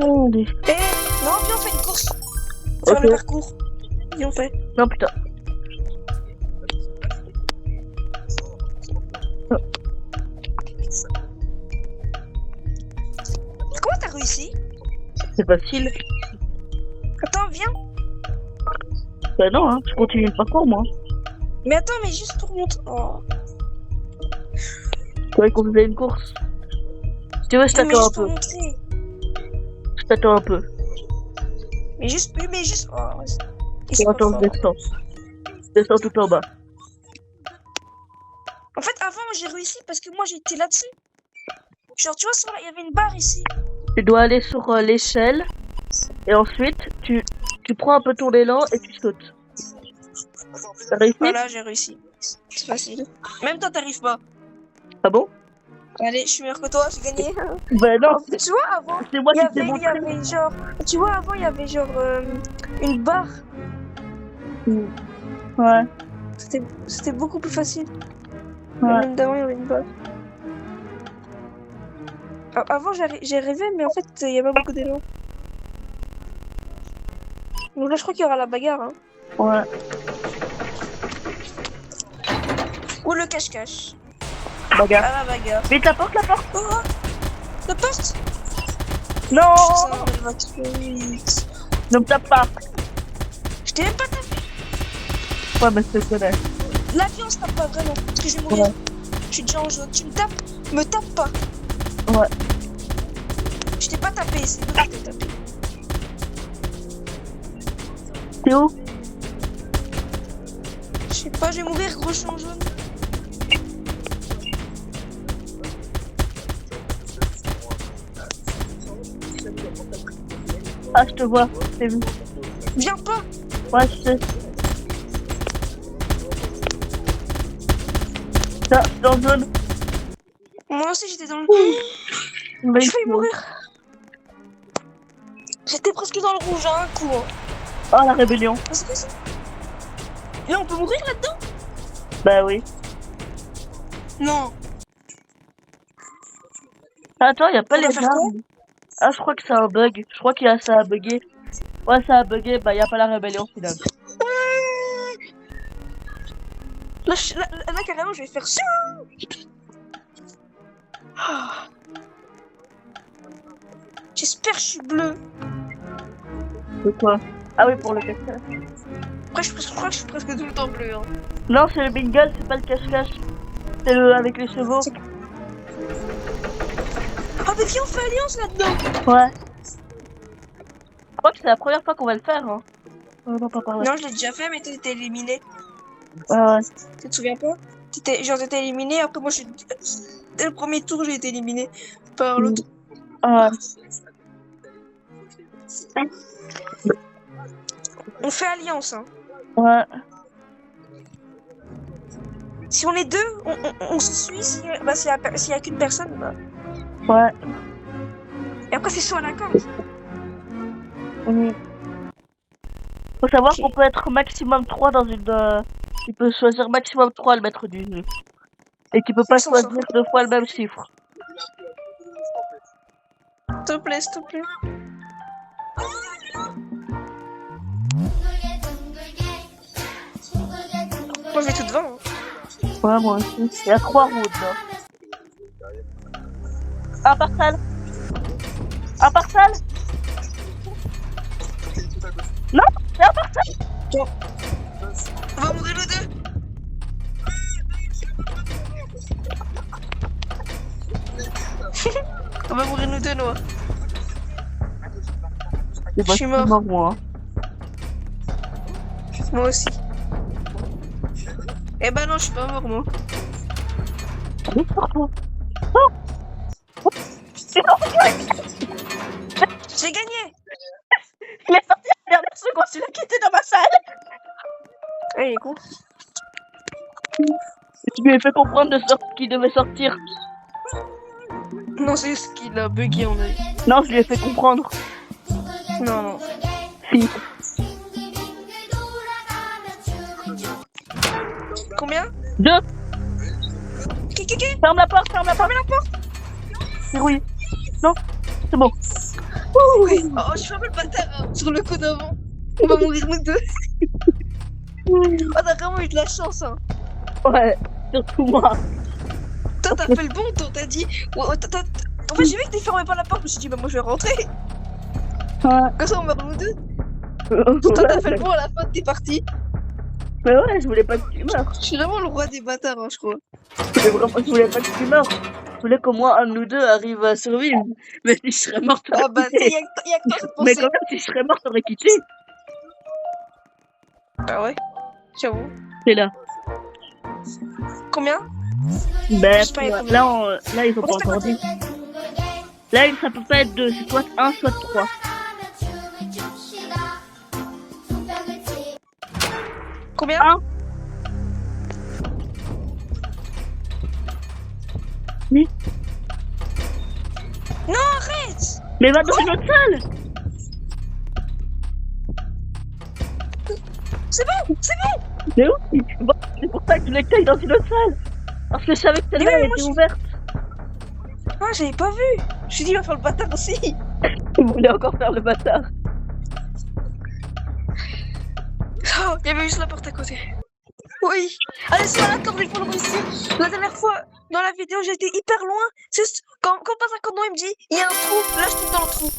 [SPEAKER 1] allez.
[SPEAKER 2] Non, viens, on fait une course. On va faire
[SPEAKER 1] Ok.
[SPEAKER 2] le parcours. Viens, on fait.
[SPEAKER 1] Non putain.
[SPEAKER 2] Comment t'as réussi?
[SPEAKER 1] C'est facile.
[SPEAKER 2] Attends, viens.
[SPEAKER 1] Bah non, hein. Je continue le parcours moi.
[SPEAKER 2] Mais attends, mais juste pour montrer. Oh.
[SPEAKER 1] Tu croyais qu'on faisait une course. Si tu veux, je
[SPEAKER 2] Non, mais
[SPEAKER 1] t'attends un
[SPEAKER 2] juste pour
[SPEAKER 1] peu.
[SPEAKER 2] montrer.
[SPEAKER 1] Je t'attends un peu.
[SPEAKER 2] Mais juste. Oui, mais juste. Oh,
[SPEAKER 1] Pour attendre, je descends. Je descends tout en bas.
[SPEAKER 2] En fait, avant, j'ai réussi parce que moi, j'étais là-dessus. Genre, tu vois, il y avait une barre ici.
[SPEAKER 1] Tu dois aller sur l'échelle. Et ensuite, tu prends un peu ton élan et tu sautes. T'as réussi?
[SPEAKER 2] Voilà, j'ai réussi. C'est facile. Même toi, t'arrives pas.
[SPEAKER 1] Ah bon?
[SPEAKER 2] Allez, je suis meilleur que toi, j'ai gagné.
[SPEAKER 1] Bah non,
[SPEAKER 2] Tu vois, avant,
[SPEAKER 1] c'est moi
[SPEAKER 2] il
[SPEAKER 1] qui t'ai
[SPEAKER 2] y
[SPEAKER 1] montré.
[SPEAKER 2] avait genre. Tu vois, avant, il y avait genre une barre.
[SPEAKER 1] Ouais,
[SPEAKER 2] C'était beaucoup plus facile.
[SPEAKER 1] ouais.
[SPEAKER 2] Même d'avant, il y avait une barre. Avant, j'ai rêvé, mais en fait, il n'y a pas beaucoup d'élan. Donc là, je crois qu'il y aura la bagarre. Hein.
[SPEAKER 1] Ouais.
[SPEAKER 2] Ou le cache-cache.
[SPEAKER 1] Bagarre.
[SPEAKER 2] À la bagarre.
[SPEAKER 1] Vite la porte, la porte.
[SPEAKER 2] Oh, oh, la porte.
[SPEAKER 1] Non,
[SPEAKER 2] Ça, elle va trop vite.
[SPEAKER 1] ne me tape pas.
[SPEAKER 2] Je t'ai même pas tapé.
[SPEAKER 1] Ouais, mais je te connais.
[SPEAKER 2] L'avion se tape pas vraiment. Parce que je vais mourir.
[SPEAKER 1] Ouais.
[SPEAKER 2] Je suis déjà en jaune. Tu me tapes pas.
[SPEAKER 1] Ouais.
[SPEAKER 2] Je t'ai pas tapé, c'est toi qui t'es tapé.
[SPEAKER 1] T'es où?
[SPEAKER 2] Je sais pas, je vais mourir, gros, je suis en jaune.
[SPEAKER 1] Ah, je te vois. C'est vu.
[SPEAKER 2] Viens pas.
[SPEAKER 1] Ouais, je sais. Ça, je suis dans le zone.
[SPEAKER 2] Moi aussi, j'étais dans le.
[SPEAKER 1] Mais
[SPEAKER 2] J'ai failli mourir. J'étais presque dans le rouge à un coup. Hein.
[SPEAKER 1] Oh, la rébellion.
[SPEAKER 2] C'est quoi ça? Et on peut mourir là-dedans?
[SPEAKER 1] Bah oui.
[SPEAKER 2] Non.
[SPEAKER 1] Attends, y a pas
[SPEAKER 2] On va
[SPEAKER 1] les
[SPEAKER 2] faire quoi?
[SPEAKER 1] armes. Ah, je crois que c'est un bug. Je crois qu'il y a ça a bugué. Ouais, ça a bugué. Bah, y a pas la rébellion finalement.
[SPEAKER 2] Là, là, carrément, je vais faire ça. Ah. J'espère que je suis bleu.
[SPEAKER 1] C'est quoi? Ah oui, pour le cache-cache.
[SPEAKER 2] Après, je crois que je suis presque tout le temps bleu. Hein.
[SPEAKER 1] Non, c'est le bingle, c'est pas le cache-cache. C'est le avec les chevaux.
[SPEAKER 2] Ah, mais viens, on fait alliance là-dedans.
[SPEAKER 1] Ouais. Je crois que c'est la première fois qu'on va le faire. Hein. On va pas parler.
[SPEAKER 2] Non, je l'ai déjà fait, mais t'étais éliminé.
[SPEAKER 1] Ouais.
[SPEAKER 2] Tu te souviens pas? T'étais éliminé, après moi, dès le premier tour, j'ai été éliminé par l'autre.
[SPEAKER 1] Ouais.
[SPEAKER 2] On fait alliance, hein.
[SPEAKER 1] Ouais.
[SPEAKER 2] Si on est deux, on se suit. S'il y a qu'une personne, bah.
[SPEAKER 1] Ouais.
[SPEAKER 2] Et Et après, c'est saut à la corde.
[SPEAKER 1] Faut savoir
[SPEAKER 2] Ok.
[SPEAKER 1] qu'on peut être maximum 3 dans une... Tu peux choisir maximum 3 le maître du jeu. Et tu peux pas
[SPEAKER 2] Sans ça.
[SPEAKER 1] choisir 2 fois le même chiffre.
[SPEAKER 2] S'il te plaît, s'il te plaît. Moi, je vais tout devant. Hein.
[SPEAKER 1] Ouais, moi aussi. Il y a 3 routes là. Un par salle. Un par salle. Non, c'est un par salle.
[SPEAKER 2] On va mourir les deux. On va mourir nous deux, Noah.
[SPEAKER 1] C'est
[SPEAKER 2] Je suis mort.
[SPEAKER 1] moi.
[SPEAKER 2] Moi aussi. Eh ben non, je suis pas mort, moi. J'ai gagné.
[SPEAKER 1] Il est sorti à la dernière seconde, celui-là qui était dans ma salle.
[SPEAKER 2] Ah, il est con.
[SPEAKER 1] Tu lui as fait comprendre de sorte qu'il devait sortir.
[SPEAKER 2] Non, c'est juste qu'il a bugué, on a dit.
[SPEAKER 1] Non, je lui ai fait comprendre.
[SPEAKER 2] Non, non.
[SPEAKER 1] Si.
[SPEAKER 2] Combien?
[SPEAKER 1] 2.
[SPEAKER 2] Qui?
[SPEAKER 1] Ferme la porte, ferme la porte.
[SPEAKER 2] Fermez la porte.
[SPEAKER 1] Verrouille. Non, c'est bon.
[SPEAKER 2] Oui. Oh, je ferme le bâtard hein, sur le coup d'avant. On va mourir nous deux. Oh, t'as vraiment eu de la chance, hein.
[SPEAKER 1] Ouais, surtout moi.
[SPEAKER 2] Toi, t'as fait le bon, toi, t'as dit. En fait, j'ai vu que t'es fermé pas la porte, je me suis dit, bah, moi, je vais rentrer.
[SPEAKER 1] Ouais.
[SPEAKER 2] Comme ça, on meurt nous deux. Toi, t'as fait le bon à la fin, t'es parti.
[SPEAKER 1] Mais ouais, je voulais pas que tu meurs.
[SPEAKER 2] Je suis vraiment le roi des bâtards, hein, je crois.
[SPEAKER 1] Je voulais pas que tu meurs. Je voulais qu'au moins un de nous deux arrive à survivre. Mais si je serais mort, t'aurais
[SPEAKER 2] Ah, bah,
[SPEAKER 1] quitté.
[SPEAKER 2] y'a que toi, cette
[SPEAKER 1] Mais
[SPEAKER 2] pensée.
[SPEAKER 1] quand même, si je serais mort, t'aurais quitté.
[SPEAKER 2] Ah ouais, j'avoue.
[SPEAKER 1] C'est là.
[SPEAKER 2] Combien?
[SPEAKER 1] Ben,
[SPEAKER 2] Je sais pas, il y a combien.
[SPEAKER 1] là, ils ont pas encore dit. Là, ça peut pas être 2, c'est soit 1, soit 3.
[SPEAKER 2] Combien?
[SPEAKER 1] 1. Oui.
[SPEAKER 2] Non, arrête!
[SPEAKER 1] Mais va dans une autre salle.
[SPEAKER 2] C'est bon!
[SPEAKER 1] Mais oui, c'est pour ça que je voulais que t'ailles dans une autre salle. Parce que je savais que celle-là,
[SPEAKER 2] Mais
[SPEAKER 1] elle
[SPEAKER 2] moi,
[SPEAKER 1] était ouverte.
[SPEAKER 2] Ah, j'avais pas vu! Je me suis dit, il va faire le bâtard aussi!
[SPEAKER 1] Il voulait encore faire le bâtard.
[SPEAKER 2] Oh, il y avait juste la porte à côté. Oui! Allez, c'est à la corde, il faut le réussir! La dernière fois, dans la vidéo, j'ai été hyper loin. C'est juste, quand on passe à corde, il me dit, il y a un trou, là, je tombe dans le trou.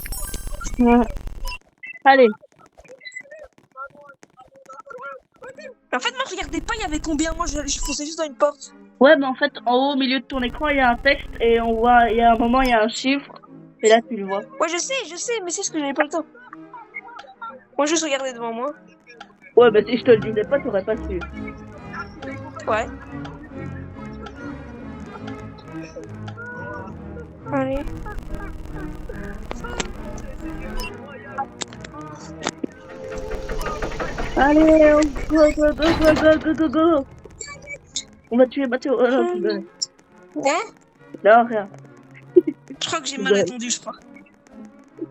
[SPEAKER 1] Ouais. Allez.
[SPEAKER 2] En fait, moi, je regardais pas, il y avait combien. Moi, je fonçais juste dans une porte.
[SPEAKER 1] Ouais, mais en fait, en haut, au milieu de ton écran, il y a un texte et on voit, il y a un moment, il y a un chiffre. Et là, tu le vois.
[SPEAKER 2] Ouais, je sais, mais c'est ce que j'avais pas le temps. Moi, juste regarder devant moi.
[SPEAKER 1] Ouais, mais si je te le disais pas, t'aurais pas su.
[SPEAKER 2] Ouais. Allez.
[SPEAKER 1] Allez, go, go. On va tuer Mathéo. Oh, non, tu veux.
[SPEAKER 2] Hein?
[SPEAKER 1] Non, rien.
[SPEAKER 2] Je crois que j'ai mal répondu, je crois.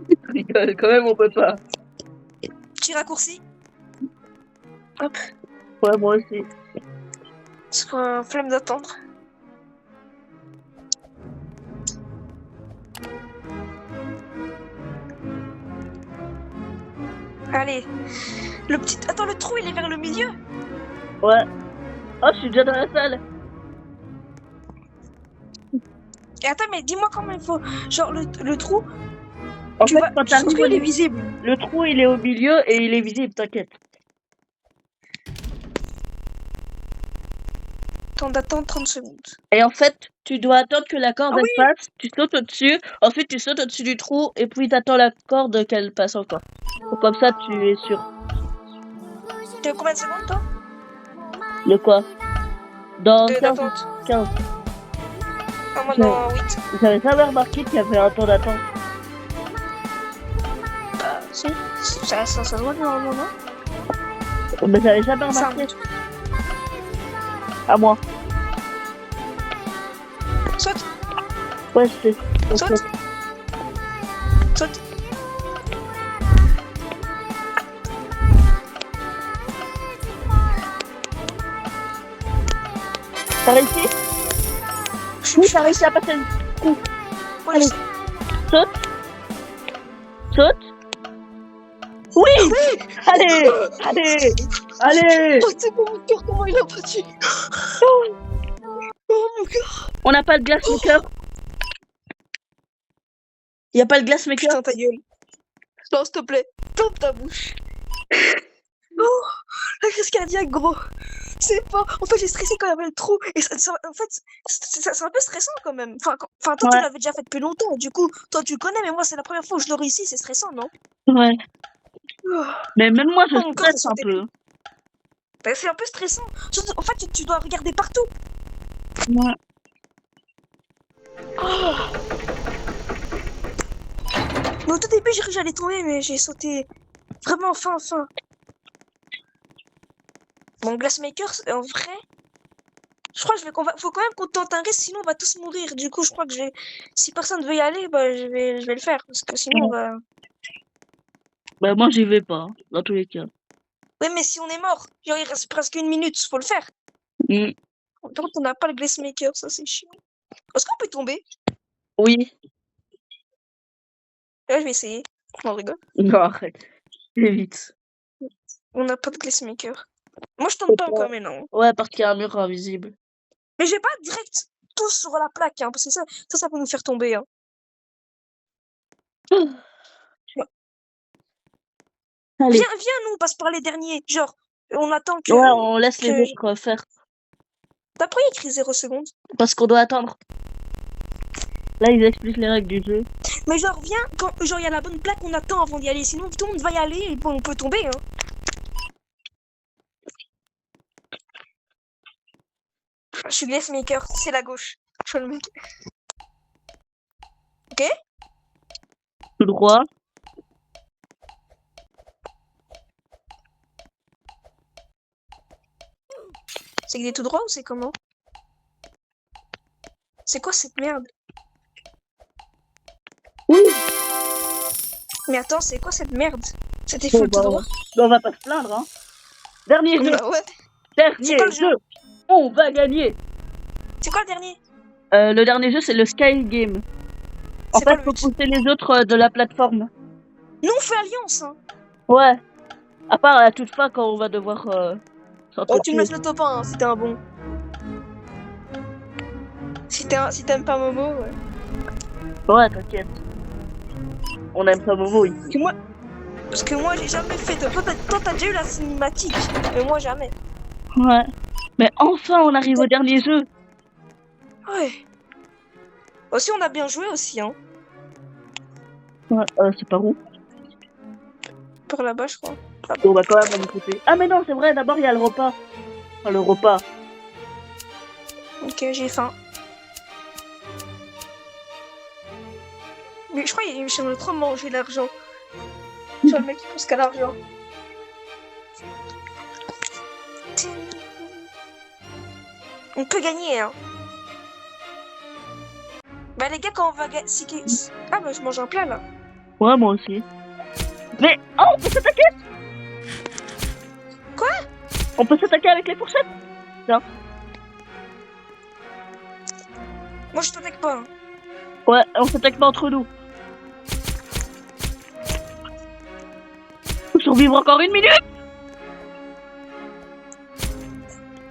[SPEAKER 1] Je rigole, quand même, on peut pas.
[SPEAKER 2] Petit raccourci. Hop.
[SPEAKER 1] Ouais, moi aussi.
[SPEAKER 2] C'est quoi, flemme d'attendre. Allez. Le petit... Attends, le trou, il est vers le milieu.
[SPEAKER 1] Ouais. Oh, je suis déjà dans la salle.
[SPEAKER 2] Et attends, mais dis-moi comment il faut... Genre, le trou...
[SPEAKER 1] En
[SPEAKER 2] tu
[SPEAKER 1] fait,
[SPEAKER 2] vois,
[SPEAKER 1] quand
[SPEAKER 2] je pense
[SPEAKER 1] t'arrives,
[SPEAKER 2] qu'il est visible.
[SPEAKER 1] le trou, il est au milieu et il est visible, t'inquiète.
[SPEAKER 2] Temps d'attendre 30 secondes.
[SPEAKER 1] Et en fait, tu dois attendre que la corde
[SPEAKER 2] Ah
[SPEAKER 1] elle passe, tu sautes au-dessus, ensuite tu sautes au-dessus du trou et puis t'attends la corde qu'elle passe encore. Donc, comme ça, tu es sûr.
[SPEAKER 2] T'es combien de secondes, toi?
[SPEAKER 1] De quoi? Dans 15.
[SPEAKER 2] D'attente.
[SPEAKER 1] 15.
[SPEAKER 2] Ah, moi, dans 8.
[SPEAKER 1] J'avais jamais remarqué qu'il y avait un temps d'attente.
[SPEAKER 2] Si. Ça se voit normalement, non?
[SPEAKER 1] Mais j'avais jamais
[SPEAKER 2] Ça
[SPEAKER 1] remarqué. À moi.
[SPEAKER 2] Saute.
[SPEAKER 1] Ouais, je sais.
[SPEAKER 2] Saute.
[SPEAKER 1] T'as réussi? Oui, t'as réussi à passer le trou.
[SPEAKER 2] Ouais,
[SPEAKER 1] Allez.
[SPEAKER 2] je sais.
[SPEAKER 1] Saute. Saute. Oui! Allez! Allez! Allez!
[SPEAKER 2] Oh, c'est bon, mon cœur, comment il a battu. Oh mon cœur.
[SPEAKER 1] On n'a pas de glace maker. Y a pas le glace maker.
[SPEAKER 2] Putain, ta gueule. Non, s'il te plaît, tombe ta bouche. Oh, la crise cardiaque, gros. C'est pas. En fait, j'ai stressé quand il y avait le trou. Et en fait, c'est un peu stressant quand même. Enfin, toi, tu
[SPEAKER 1] Ouais.
[SPEAKER 2] l'avais déjà fait depuis longtemps. Du coup, toi, tu connais, mais moi, c'est la première fois que je le réussis. C'est stressant, non?
[SPEAKER 1] Ouais.
[SPEAKER 2] Oh,
[SPEAKER 1] Mais même moi, je
[SPEAKER 2] mon corps,
[SPEAKER 1] stresse
[SPEAKER 2] ça
[SPEAKER 1] un
[SPEAKER 2] sautait
[SPEAKER 1] peu.
[SPEAKER 2] bah, c'est un peu stressant. Surtout, en fait, tu dois regarder partout.
[SPEAKER 1] Ouais.
[SPEAKER 2] Oh. Mais au tout début, j'ai cru que j'allais tomber, mais j'ai sauté vraiment fin. Bon, Glassmaker, en vrai, je crois que faut quand même qu'on tente un race, sinon on va tous mourir. Du coup, je crois que si personne veut y aller, bah, je vais le faire, parce que sinon,
[SPEAKER 1] Bah, moi, j'y vais pas, hein, dans tous les cas.
[SPEAKER 2] oui, mais si on est mort, genre, il reste presque 1 minute, faut le faire.
[SPEAKER 1] Mm.
[SPEAKER 2] Par contre, on n'a pas le Glassmaker, ça c'est chiant. Est-ce qu'on peut tomber?
[SPEAKER 1] Oui.
[SPEAKER 2] Là, je vais essayer. On rigole.
[SPEAKER 1] Non, arrête. Vite.
[SPEAKER 2] On n'a pas de Glassmaker. Moi, je tombe pas encore, mais non.
[SPEAKER 1] Ouais, parce qu'il y a un mur invisible.
[SPEAKER 2] Mais je vais pas direct tous sur la plaque, hein, parce que ça peut nous faire tomber. Hein.
[SPEAKER 1] Allez.
[SPEAKER 2] Viens, nous, on passe par les derniers. Genre, on attend que.
[SPEAKER 1] Ouais, on laisse les
[SPEAKER 2] que-
[SPEAKER 1] autres faire.
[SPEAKER 2] T'as pas écrit 0 secondes.
[SPEAKER 1] Parce qu'on doit attendre. Là, ils expliquent les règles du jeu.
[SPEAKER 2] Mais genre, viens, quand genre il y a la bonne plaque, on attend avant d'y aller. Sinon, tout le monde va y aller et on peut tomber. Hein. Je suis Glassmaker, c'est la gauche. Je suis le mec. Ok?
[SPEAKER 1] Tout droit.
[SPEAKER 2] C'est qu'il est tout droit ou c'est comment? C'est quoi cette merde?
[SPEAKER 1] Oui.
[SPEAKER 2] Mais attends, c'est quoi cette merde? C'était
[SPEAKER 1] Bon,
[SPEAKER 2] full tout
[SPEAKER 1] bah,
[SPEAKER 2] droit?
[SPEAKER 1] on va pas se plaindre, hein. Dernier jeu.
[SPEAKER 2] Bah ouais.
[SPEAKER 1] Dernier
[SPEAKER 2] C'est quoi le
[SPEAKER 1] jeu.
[SPEAKER 2] jeu?
[SPEAKER 1] On va gagner.
[SPEAKER 2] C'est quoi le dernier?
[SPEAKER 1] Le dernier jeu, c'est le Sky Game. En
[SPEAKER 2] C'est quoi
[SPEAKER 1] fait,
[SPEAKER 2] le
[SPEAKER 1] faut
[SPEAKER 2] but?
[SPEAKER 1] pousser les autres de la plateforme.
[SPEAKER 2] Nous on fait alliance, hein.
[SPEAKER 1] Ouais. À part à la toute fin, quand on va devoir
[SPEAKER 2] Oh, tu me
[SPEAKER 1] s'entretuer.
[SPEAKER 2] laisses le top 1 hein, si t'es un bon. Si t'aimes pas Momo, ouais.
[SPEAKER 1] Ouais, t'inquiète. On aime pas Momo, oui.
[SPEAKER 2] Parce que moi j'ai jamais fait de. Toi t'as déjà eu la cinématique, mais moi jamais.
[SPEAKER 1] Ouais. Mais enfin, on arrive au dernier jeu.
[SPEAKER 2] Ouais. Aussi on a bien joué aussi, hein.
[SPEAKER 1] Ouais, c'est par où?
[SPEAKER 2] Par là-bas, je crois.
[SPEAKER 1] On va quand même en écouter. Ah, mais non, c'est vrai, d'abord il y a le repas. Enfin, le repas.
[SPEAKER 2] Ok, j'ai faim. Mais je crois que j'aimerais trop manger l'argent. Je suis le mec qui pense qu'à l'argent. On peut gagner, hein. Bah les gars, quand on va gagner... Ah bah je mange un plat, là.
[SPEAKER 1] Ouais, moi aussi. Mais, oh, on peut s'attaquer.
[SPEAKER 2] Quoi?
[SPEAKER 1] On peut s'attaquer avec les fourchettes.
[SPEAKER 2] Moi je t'attaque pas. Hein.
[SPEAKER 1] Ouais, on s'attaque pas entre nous. Faut survivre encore 1 minute.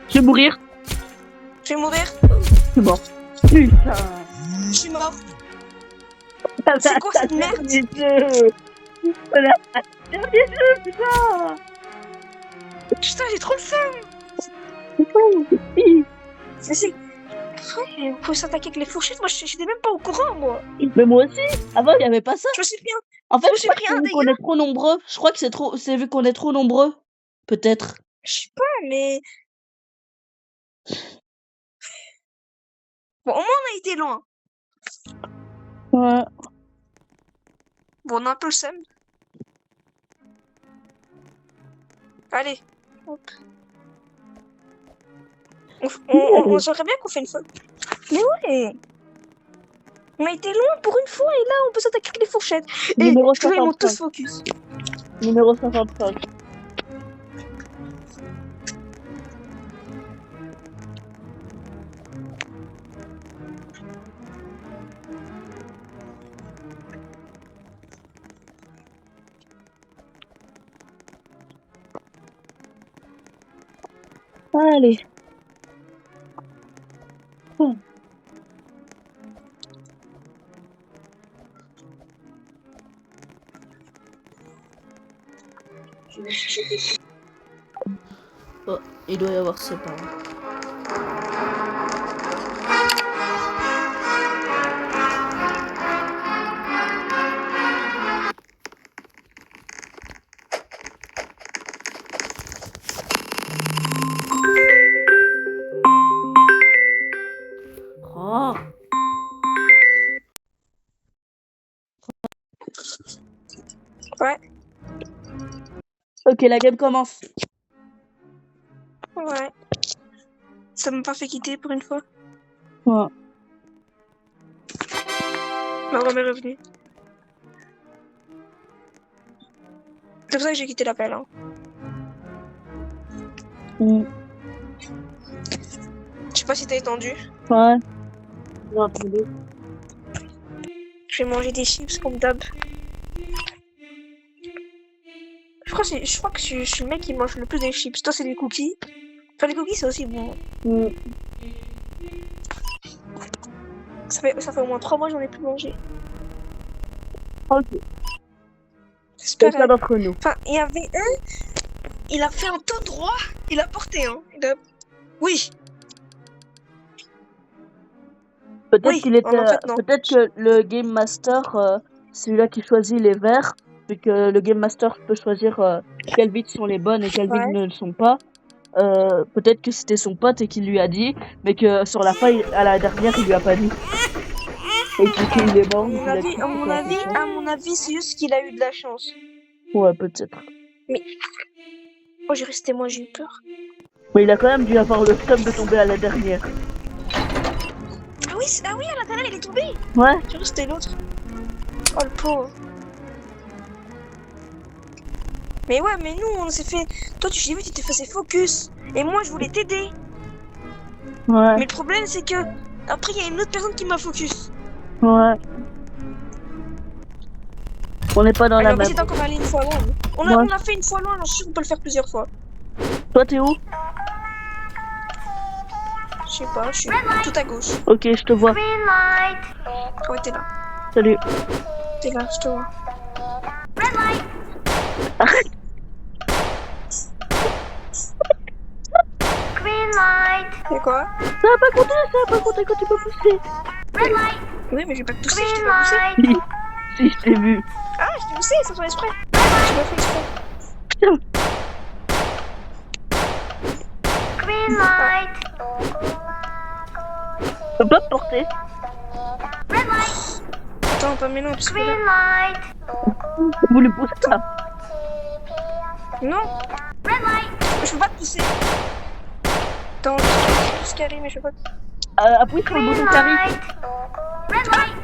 [SPEAKER 1] Je vais mourir.
[SPEAKER 2] Je vais mourir.
[SPEAKER 1] Je suis mort. Putain.
[SPEAKER 2] Je suis mort. C'est quoi cette merde?
[SPEAKER 1] Dernier jeu. Dernier jeu, putain.
[SPEAKER 2] Putain, j'ai trop le seum. C'est... Ouais, faut s'attaquer avec les fourchettes. Moi, j'étais même pas au courant, moi.
[SPEAKER 1] Mais moi aussi. Avant, il y avait pas ça.
[SPEAKER 2] Je me suis pris un...
[SPEAKER 1] En fait,
[SPEAKER 2] Moi,
[SPEAKER 1] je
[SPEAKER 2] j'ai
[SPEAKER 1] crois
[SPEAKER 2] pris
[SPEAKER 1] que
[SPEAKER 2] un
[SPEAKER 1] c'est vu qu'on
[SPEAKER 2] dégât.
[SPEAKER 1] est trop nombreux. Je crois que c'est vu qu'on est trop nombreux. Peut-être.
[SPEAKER 2] Je sais pas, mais... Bon, au moins, on a été loin.
[SPEAKER 1] Ouais.
[SPEAKER 2] Bon, on a un peu le seum. Allez. Hop. On saurait bien qu'on fait une fois. Mais ouais. On a été loin pour une fois et là, on peut s'attaquer avec les fourchettes. Et
[SPEAKER 1] Numéro
[SPEAKER 2] je ils m'ont
[SPEAKER 1] 55.
[SPEAKER 2] tous focus.
[SPEAKER 1] Numéro 55. Allez. Oh, il doit y avoir ses parents. Oh.
[SPEAKER 2] Ouais.
[SPEAKER 1] Ok, la game commence.
[SPEAKER 2] Ouais. Ça m'a pas fait quitter pour une fois.
[SPEAKER 1] Ouais.
[SPEAKER 2] Ma maman est revenue. C'est pour ça que j'ai quitté l'appel. Hein. Je sais pas si t'as entendu.
[SPEAKER 1] Ouais. J'ai entendu.
[SPEAKER 2] Je vais manger des chips comme d'hab. Je crois que je suis le mec qui mange le plus des chips. Toi, c'est des cookies. Enfin, les cookies, c'est aussi bon. Ça fait au moins 3 mois que j'en ai plus mangé.
[SPEAKER 1] Ok.
[SPEAKER 2] J'espère.
[SPEAKER 1] Quelqu'un d'entre nous.
[SPEAKER 2] Enfin, il y avait un. Il a fait un tout droit. Il a porté, hein. Oui.
[SPEAKER 1] Peut-être
[SPEAKER 2] Oui,
[SPEAKER 1] qu'il était.
[SPEAKER 2] en fait, non.
[SPEAKER 1] Peut-être que le Game Master, c'est celui-là qui choisit les verts, vu que le Game Master peut choisir quelles vides sont les bonnes et quelles vides
[SPEAKER 2] Ouais.
[SPEAKER 1] ne le sont pas. Peut-être que c'était son pote et qu'il lui a dit, mais que sur la fin, à la dernière, il lui a pas dit. Et qu'il est mort.
[SPEAKER 2] À mon avis, c'est juste qu'il a eu de la chance.
[SPEAKER 1] Ouais, peut-être.
[SPEAKER 2] Oh, j'ai resté moi, j'ai eu peur.
[SPEAKER 1] Mais il a quand même dû avoir le seum de tomber à la dernière.
[SPEAKER 2] Ah oui, à la dernière, il est tombé.
[SPEAKER 1] Ouais.
[SPEAKER 2] J'ai cru que c'était l'autre. Oh, le pauvre. Mais ouais, mais nous, on s'est fait. Toi, j'ai vu, tu t'es fait focus. Et moi, je voulais t'aider.
[SPEAKER 1] Ouais.
[SPEAKER 2] Mais le problème, c'est que. Après, il y a une autre personne qui m'a focus.
[SPEAKER 1] Ouais. On n'est pas dans
[SPEAKER 2] Allez,
[SPEAKER 1] la
[SPEAKER 2] on va
[SPEAKER 1] même.
[SPEAKER 2] essayer d'encore aller une fois loin. On a fait une fois loin, j'en suis sûr qu'on peut le faire plusieurs fois.
[SPEAKER 1] Toi, t'es où?
[SPEAKER 2] Je sais pas, je suis tout à gauche.
[SPEAKER 1] Ok, je te vois.
[SPEAKER 4] Green light.
[SPEAKER 2] Ouais, t'es là.
[SPEAKER 1] Salut.
[SPEAKER 2] T'es là, je te vois.
[SPEAKER 4] Red light.
[SPEAKER 1] Arrête.
[SPEAKER 4] Green light.
[SPEAKER 2] C'est quoi?
[SPEAKER 1] Ça va pas compter quand tu peux pousser.
[SPEAKER 4] Red light.
[SPEAKER 2] Oui, mais je vais pas te pousser, je t'ai
[SPEAKER 4] Green
[SPEAKER 2] pas poussé.
[SPEAKER 4] light.
[SPEAKER 1] Si, je t'ai vu.
[SPEAKER 2] Ah, je t'ai poussé, ça fait exprès. J'ai pas fait exprès.
[SPEAKER 1] Putain.
[SPEAKER 4] Green light.
[SPEAKER 1] Je peux pas te porter.
[SPEAKER 4] Red light.
[SPEAKER 2] Attends, pas maintenant, parce que là...
[SPEAKER 4] Green light.
[SPEAKER 1] Vous le poussez là.
[SPEAKER 2] Non,
[SPEAKER 4] Red light.
[SPEAKER 2] je peux pas te pousser. Attends, je pousse carré, mais je peux pas te...
[SPEAKER 1] Appuie sur le
[SPEAKER 4] Green
[SPEAKER 1] bouton carré.
[SPEAKER 4] light. Red light.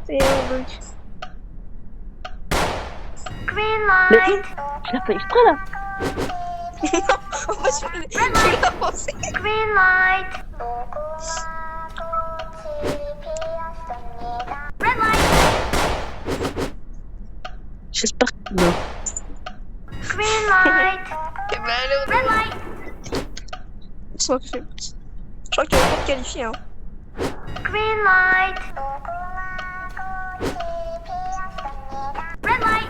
[SPEAKER 2] C'est un bug.
[SPEAKER 4] Green
[SPEAKER 1] Mais
[SPEAKER 4] light.
[SPEAKER 1] je l'ai fait exprès là.
[SPEAKER 2] Non, moi, je vais l'avancer.
[SPEAKER 4] Green light. Red light.
[SPEAKER 1] J'espère que non.
[SPEAKER 4] Green light.
[SPEAKER 2] Eh ben, allez, on
[SPEAKER 4] Red light.
[SPEAKER 2] Je crois que tu vas pas te qualifier, hein.
[SPEAKER 4] Green light. Red light.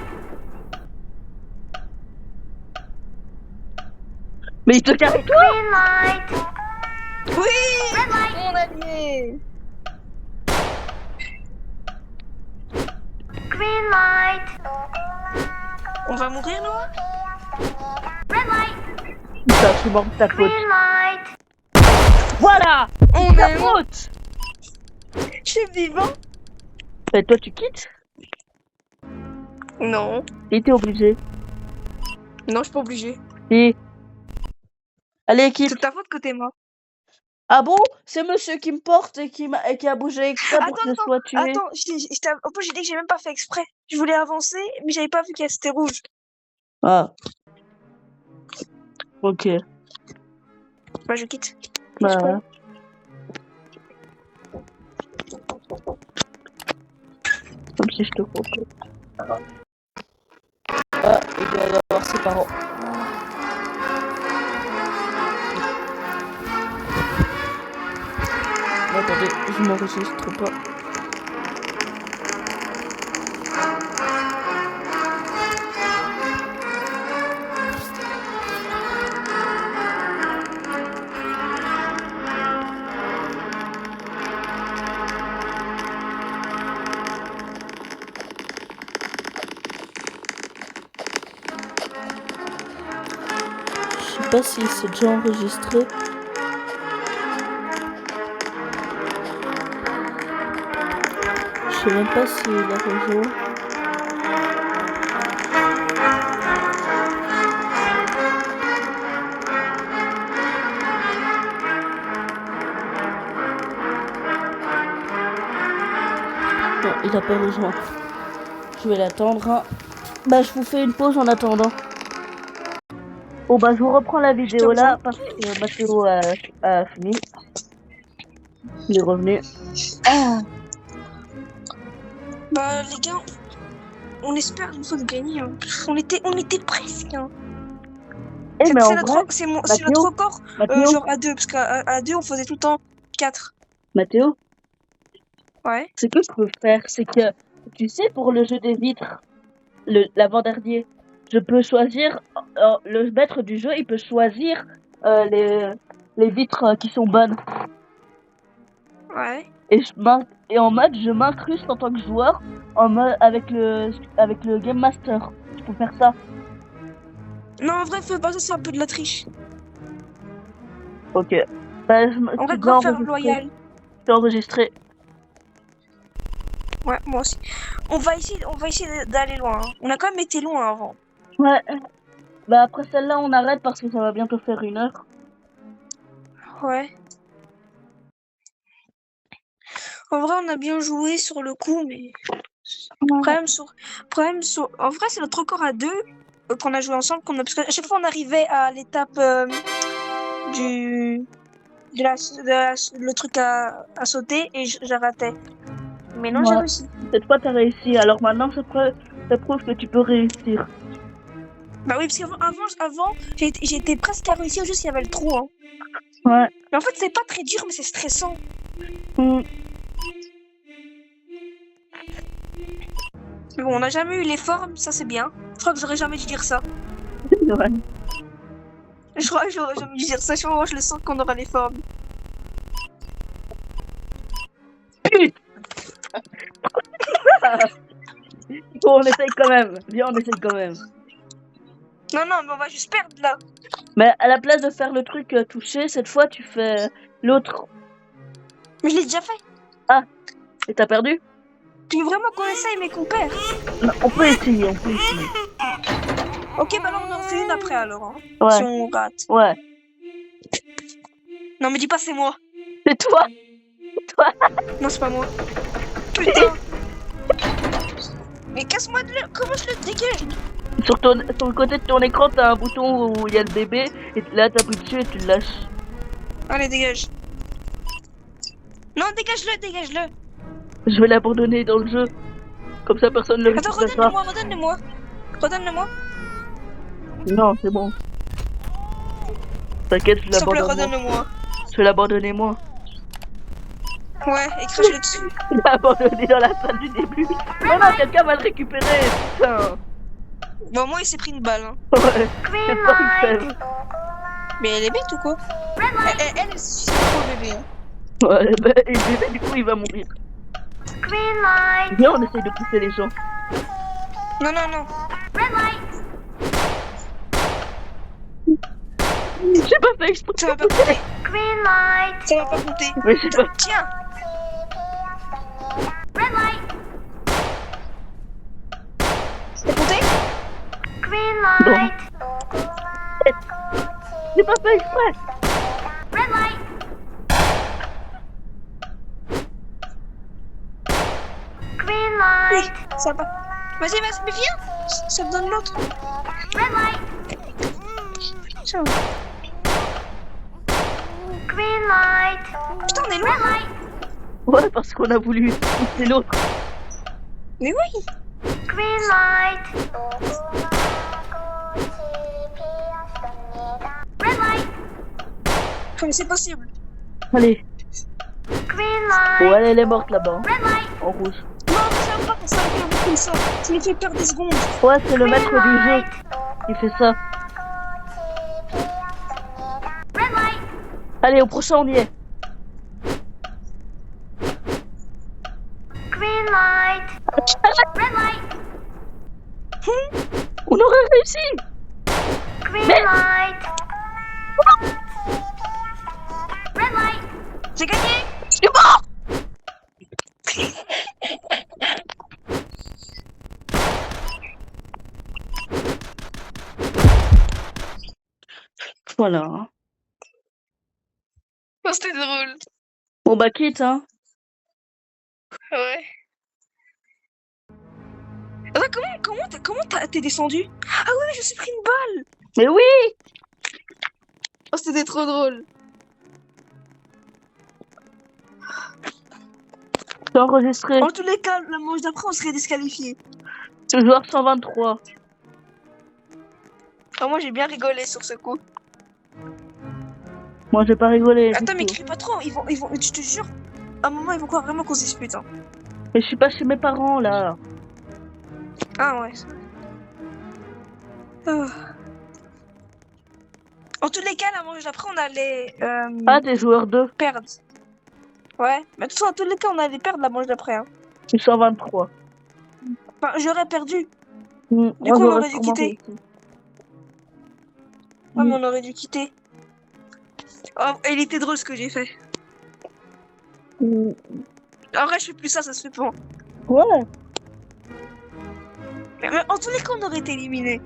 [SPEAKER 1] Mais il te carré toi.
[SPEAKER 4] Green light.
[SPEAKER 2] Oui,
[SPEAKER 4] Red light.
[SPEAKER 2] mon allié.
[SPEAKER 4] Green light.
[SPEAKER 2] On va mourir, nous?
[SPEAKER 4] Red light.
[SPEAKER 1] Putain, je suis mort de ta faute.
[SPEAKER 4] Green light.
[SPEAKER 1] Voilà.
[SPEAKER 2] On
[SPEAKER 1] Ta
[SPEAKER 2] est
[SPEAKER 1] faute.
[SPEAKER 2] Je suis vivant.
[SPEAKER 1] Et toi, tu quittes?
[SPEAKER 2] Non.
[SPEAKER 1] Et t'es obligé.
[SPEAKER 2] Non, je suis pas obligée.
[SPEAKER 1] Et... Allez, quitte.
[SPEAKER 2] C'est ta faute que t'es mort.
[SPEAKER 1] Ah bon? C'est monsieur qui me porte et qui a bougé exprès pour que je sois tué.
[SPEAKER 2] Attends, en plus, j'ai dit que j'ai même pas fait exprès. Je voulais avancer, mais j'avais pas vu qu'elle c'était rouge.
[SPEAKER 1] Ah. Ok.
[SPEAKER 2] Bah, je quitte.
[SPEAKER 1] Bah. Comme si je te propose. Ah, il doit y avoir ses parents. je m'enregistre pas. Je sais pas si c'est déjà enregistré. Je sais même pas s'il a rejoint. Non, il a pas rejoint. Je vais l'attendre. Hein. Bah, je vous fais une pause en attendant. Bon, bah, je vous reprends la vidéo là parce que Mathéo a fini. Il est revenu. Ah.
[SPEAKER 2] Bah les gars, on espère une fois de gagner. Hein. On était presque. Hein.
[SPEAKER 1] Eh, mais en vrai,
[SPEAKER 2] C'est
[SPEAKER 1] Mathéo,
[SPEAKER 2] notre record,
[SPEAKER 1] Mathéo,
[SPEAKER 2] genre à 2, parce qu'à 2 on faisait tout le temps 4.
[SPEAKER 1] Mathéo,
[SPEAKER 2] Ouais.
[SPEAKER 1] ce que je peux faire, c'est que, tu sais, pour le jeu des vitres, l'avant-dernier, je peux choisir, le maître du jeu, il peut choisir les vitres qui sont bonnes.
[SPEAKER 2] Ouais.
[SPEAKER 1] Et en mode, je m'incruste en tant que joueur en mode, avec le Game Master. Je peux faire ça.
[SPEAKER 2] Non, en vrai, fais pas ça, c'est un peu de la triche.
[SPEAKER 1] Ok. Bah,
[SPEAKER 2] En vrai,
[SPEAKER 1] c'est
[SPEAKER 2] quoi faire
[SPEAKER 1] enregistré.
[SPEAKER 2] loyal.
[SPEAKER 1] C'est enregistré.
[SPEAKER 2] Ouais, moi aussi. On va essayer d'aller loin. Hein. On a quand même été loin avant.
[SPEAKER 1] Ouais. Bah, après celle-là, on arrête parce que ça va bientôt faire 1 heure.
[SPEAKER 2] Ouais. En vrai, on a bien joué sur le coup, mais... Problème sur... En vrai, c'est notre record à 2 qu'on a joué ensemble. Parce qu'à chaque fois, on arrivait à l'étape le truc à sauter et je ratais. Mais non, j'ai
[SPEAKER 1] Ouais.
[SPEAKER 2] réussi.
[SPEAKER 1] Cette fois, t'as réussi. Alors maintenant, ça prouve que tu peux réussir.
[SPEAKER 2] Bah oui, parce qu'avant j'étais presque à réussir, juste il y avait le trou. Hein.
[SPEAKER 1] Ouais.
[SPEAKER 2] Mais en fait, c'est pas très dur, mais c'est stressant.
[SPEAKER 1] Mm.
[SPEAKER 2] Mais bon, on n'a jamais eu les formes, ça c'est bien. Je crois que j'aurais jamais dû dire ça.
[SPEAKER 1] Ouais.
[SPEAKER 2] Je crois que j'aurais jamais dû dire ça. Je le sens qu'on aura les formes.
[SPEAKER 1] Bon, on essaye quand même. Viens, on essaye quand même.
[SPEAKER 2] Non, mais on va juste perdre là.
[SPEAKER 1] Mais à la place de faire le truc touché, cette fois, tu fais l'autre.
[SPEAKER 2] Mais je l'ai déjà fait.
[SPEAKER 1] Et t'as perdu?
[SPEAKER 2] Tu veux vraiment qu'on essaye, mais qu'on perd?
[SPEAKER 1] Non, on peut essayer.
[SPEAKER 2] Ok, bah là on en fait une après alors. Hein,
[SPEAKER 1] Ouais.
[SPEAKER 2] si on rate.
[SPEAKER 1] Ouais.
[SPEAKER 2] Non, mais dis pas c'est moi.
[SPEAKER 1] C'est toi.
[SPEAKER 2] Non, c'est pas moi. Putain. Mais casse-moi de là. Comment je le dégage?
[SPEAKER 1] Sur le côté de ton écran, t'as un bouton où il y a le bébé. Et là, t'appuies dessus et tu le lâches.
[SPEAKER 2] Allez, dégage. Non, dégage-le.
[SPEAKER 1] Je vais l'abandonner dans le jeu. Comme ça, personne ne le
[SPEAKER 2] Attends,
[SPEAKER 1] récupérera.
[SPEAKER 2] redonne-le-moi.
[SPEAKER 1] Non, c'est bon. T'inquiète, je
[SPEAKER 2] S'il te plaît,
[SPEAKER 1] l'abandonne.
[SPEAKER 2] redonne-le-moi.
[SPEAKER 1] Je vais l'abandonner moi.
[SPEAKER 2] Ouais, et crache-le dessus.
[SPEAKER 1] Je l'ai abandonné dans la salle du début. Non, quelqu'un va le récupérer. Putain.
[SPEAKER 2] Bon, moi, il s'est pris une balle. Hein.
[SPEAKER 1] Ouais. C'est pas une fève.
[SPEAKER 2] Mais elle est bête ou quoi? Elle c'est trop bébé. Hein.
[SPEAKER 1] Ouais, bah, et le bébé, du coup, il va mourir.
[SPEAKER 4] Green light.
[SPEAKER 1] Viens, on essaye de pousser les gens.
[SPEAKER 2] Non.
[SPEAKER 4] Red light.
[SPEAKER 1] J'ai pas fait exprès.
[SPEAKER 2] Ça va pas compter.
[SPEAKER 4] Green light.
[SPEAKER 2] Ça va pas compter.
[SPEAKER 1] Mais j'ai pas.
[SPEAKER 2] Tiens.
[SPEAKER 4] Red light.
[SPEAKER 2] Ça a compté?
[SPEAKER 4] Green light.
[SPEAKER 1] J'ai pas fait exprès.
[SPEAKER 4] Red light. Green
[SPEAKER 2] Oui,
[SPEAKER 4] light.
[SPEAKER 2] ça va. Vas-y, mais viens. Ça me donne l'autre.
[SPEAKER 4] Red light.
[SPEAKER 2] Tiens.
[SPEAKER 4] Green light.
[SPEAKER 2] Putain, on est loin.
[SPEAKER 4] Red light.
[SPEAKER 1] Ouais, parce qu'on a voulu pousser l'autre.
[SPEAKER 2] Mais oui.
[SPEAKER 4] Green light. Red light.
[SPEAKER 2] Comme c'est possible.
[SPEAKER 1] Allez.
[SPEAKER 4] Green
[SPEAKER 1] Bon,
[SPEAKER 4] light.
[SPEAKER 1] elle est morte là-bas,
[SPEAKER 4] Red light.
[SPEAKER 1] en rouge.
[SPEAKER 2] Non, mais j'aime pas quand ça me fait beaucoup ça. Ça me fait perdre des secondes.
[SPEAKER 1] Ouais, c'est le
[SPEAKER 4] Green
[SPEAKER 1] maître du jeu
[SPEAKER 4] light.
[SPEAKER 1] qui fait ça.
[SPEAKER 4] Red light.
[SPEAKER 1] Allez, au prochain, on y est.
[SPEAKER 4] Green light. Red light.
[SPEAKER 1] On aurait réussi.
[SPEAKER 4] Green
[SPEAKER 1] Mais-
[SPEAKER 4] light. Red light.
[SPEAKER 2] J'ai gagné.
[SPEAKER 1] Je suis mort. Voilà.
[SPEAKER 2] Oh, c'était drôle.
[SPEAKER 1] Bon, bah, quitte, hein.
[SPEAKER 2] Ouais. Attends, t'es descendu? Ah ouais, je me suis pris une balle.
[SPEAKER 1] Mais oui.
[SPEAKER 2] Oh, c'était trop drôle.
[SPEAKER 1] C'est enregistré.
[SPEAKER 2] En tous les cas, la manche d'après, on serait disqualifié.
[SPEAKER 1] Ce joueur 123.
[SPEAKER 2] Ah, moi, j'ai bien rigolé sur ce coup.
[SPEAKER 1] Moi, j'ai pas rigolé. du
[SPEAKER 2] Attends, mais
[SPEAKER 1] tout.
[SPEAKER 2] crie pas trop. Ils vont, je te jure, à un moment, ils vont croire vraiment qu'on se dispute. Hein.
[SPEAKER 1] Mais je suis pas chez mes parents, là.
[SPEAKER 2] Ah ouais. Ah. En tous les cas, la manche d'après, on allait
[SPEAKER 1] Ah, t'es joueur 2.
[SPEAKER 2] perdre. Ouais, mais de toute façon, en tous les cas, on allait perdre la manche d'après. Hein.
[SPEAKER 1] Je suis 123.
[SPEAKER 2] Enfin, j'aurais perdu.
[SPEAKER 1] Du
[SPEAKER 2] coup, on aurait dû quitter. Ouais, mais on aurait dû quitter. Oh, il était drôle ce que j'ai fait. En vrai, je fais plus ça, ça se fait pas.
[SPEAKER 1] Ouais.
[SPEAKER 2] Mais en tous les cas, on aurait été éliminés.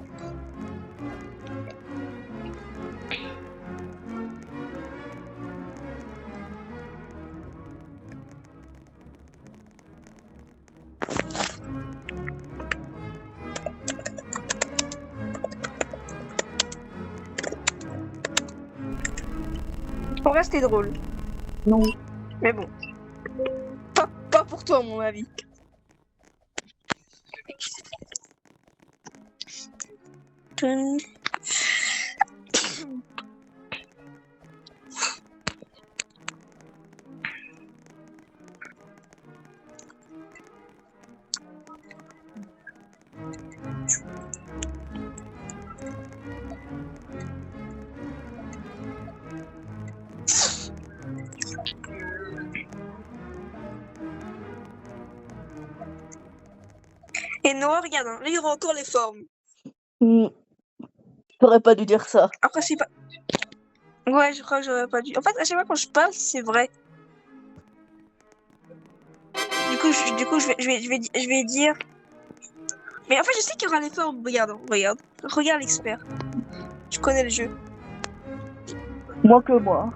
[SPEAKER 2] En vrai, c'était drôle.
[SPEAKER 1] Non.
[SPEAKER 2] Mais bon. Pas pour toi, à mon avis. Et Noah, regarde, hein, là, il y aura encore les formes.
[SPEAKER 1] J'aurais pas dû dire ça.
[SPEAKER 2] Après, c'est pas... Ouais, je crois que j'aurais pas dû... En fait, à chaque fois quand je parle, c'est vrai. Du coup, je vais dire... Mais en fait, je sais qu'il y aura les formes. Regarde, hein, regarde. Regarde l'expert. Tu connais le jeu.
[SPEAKER 1] Moins que moi.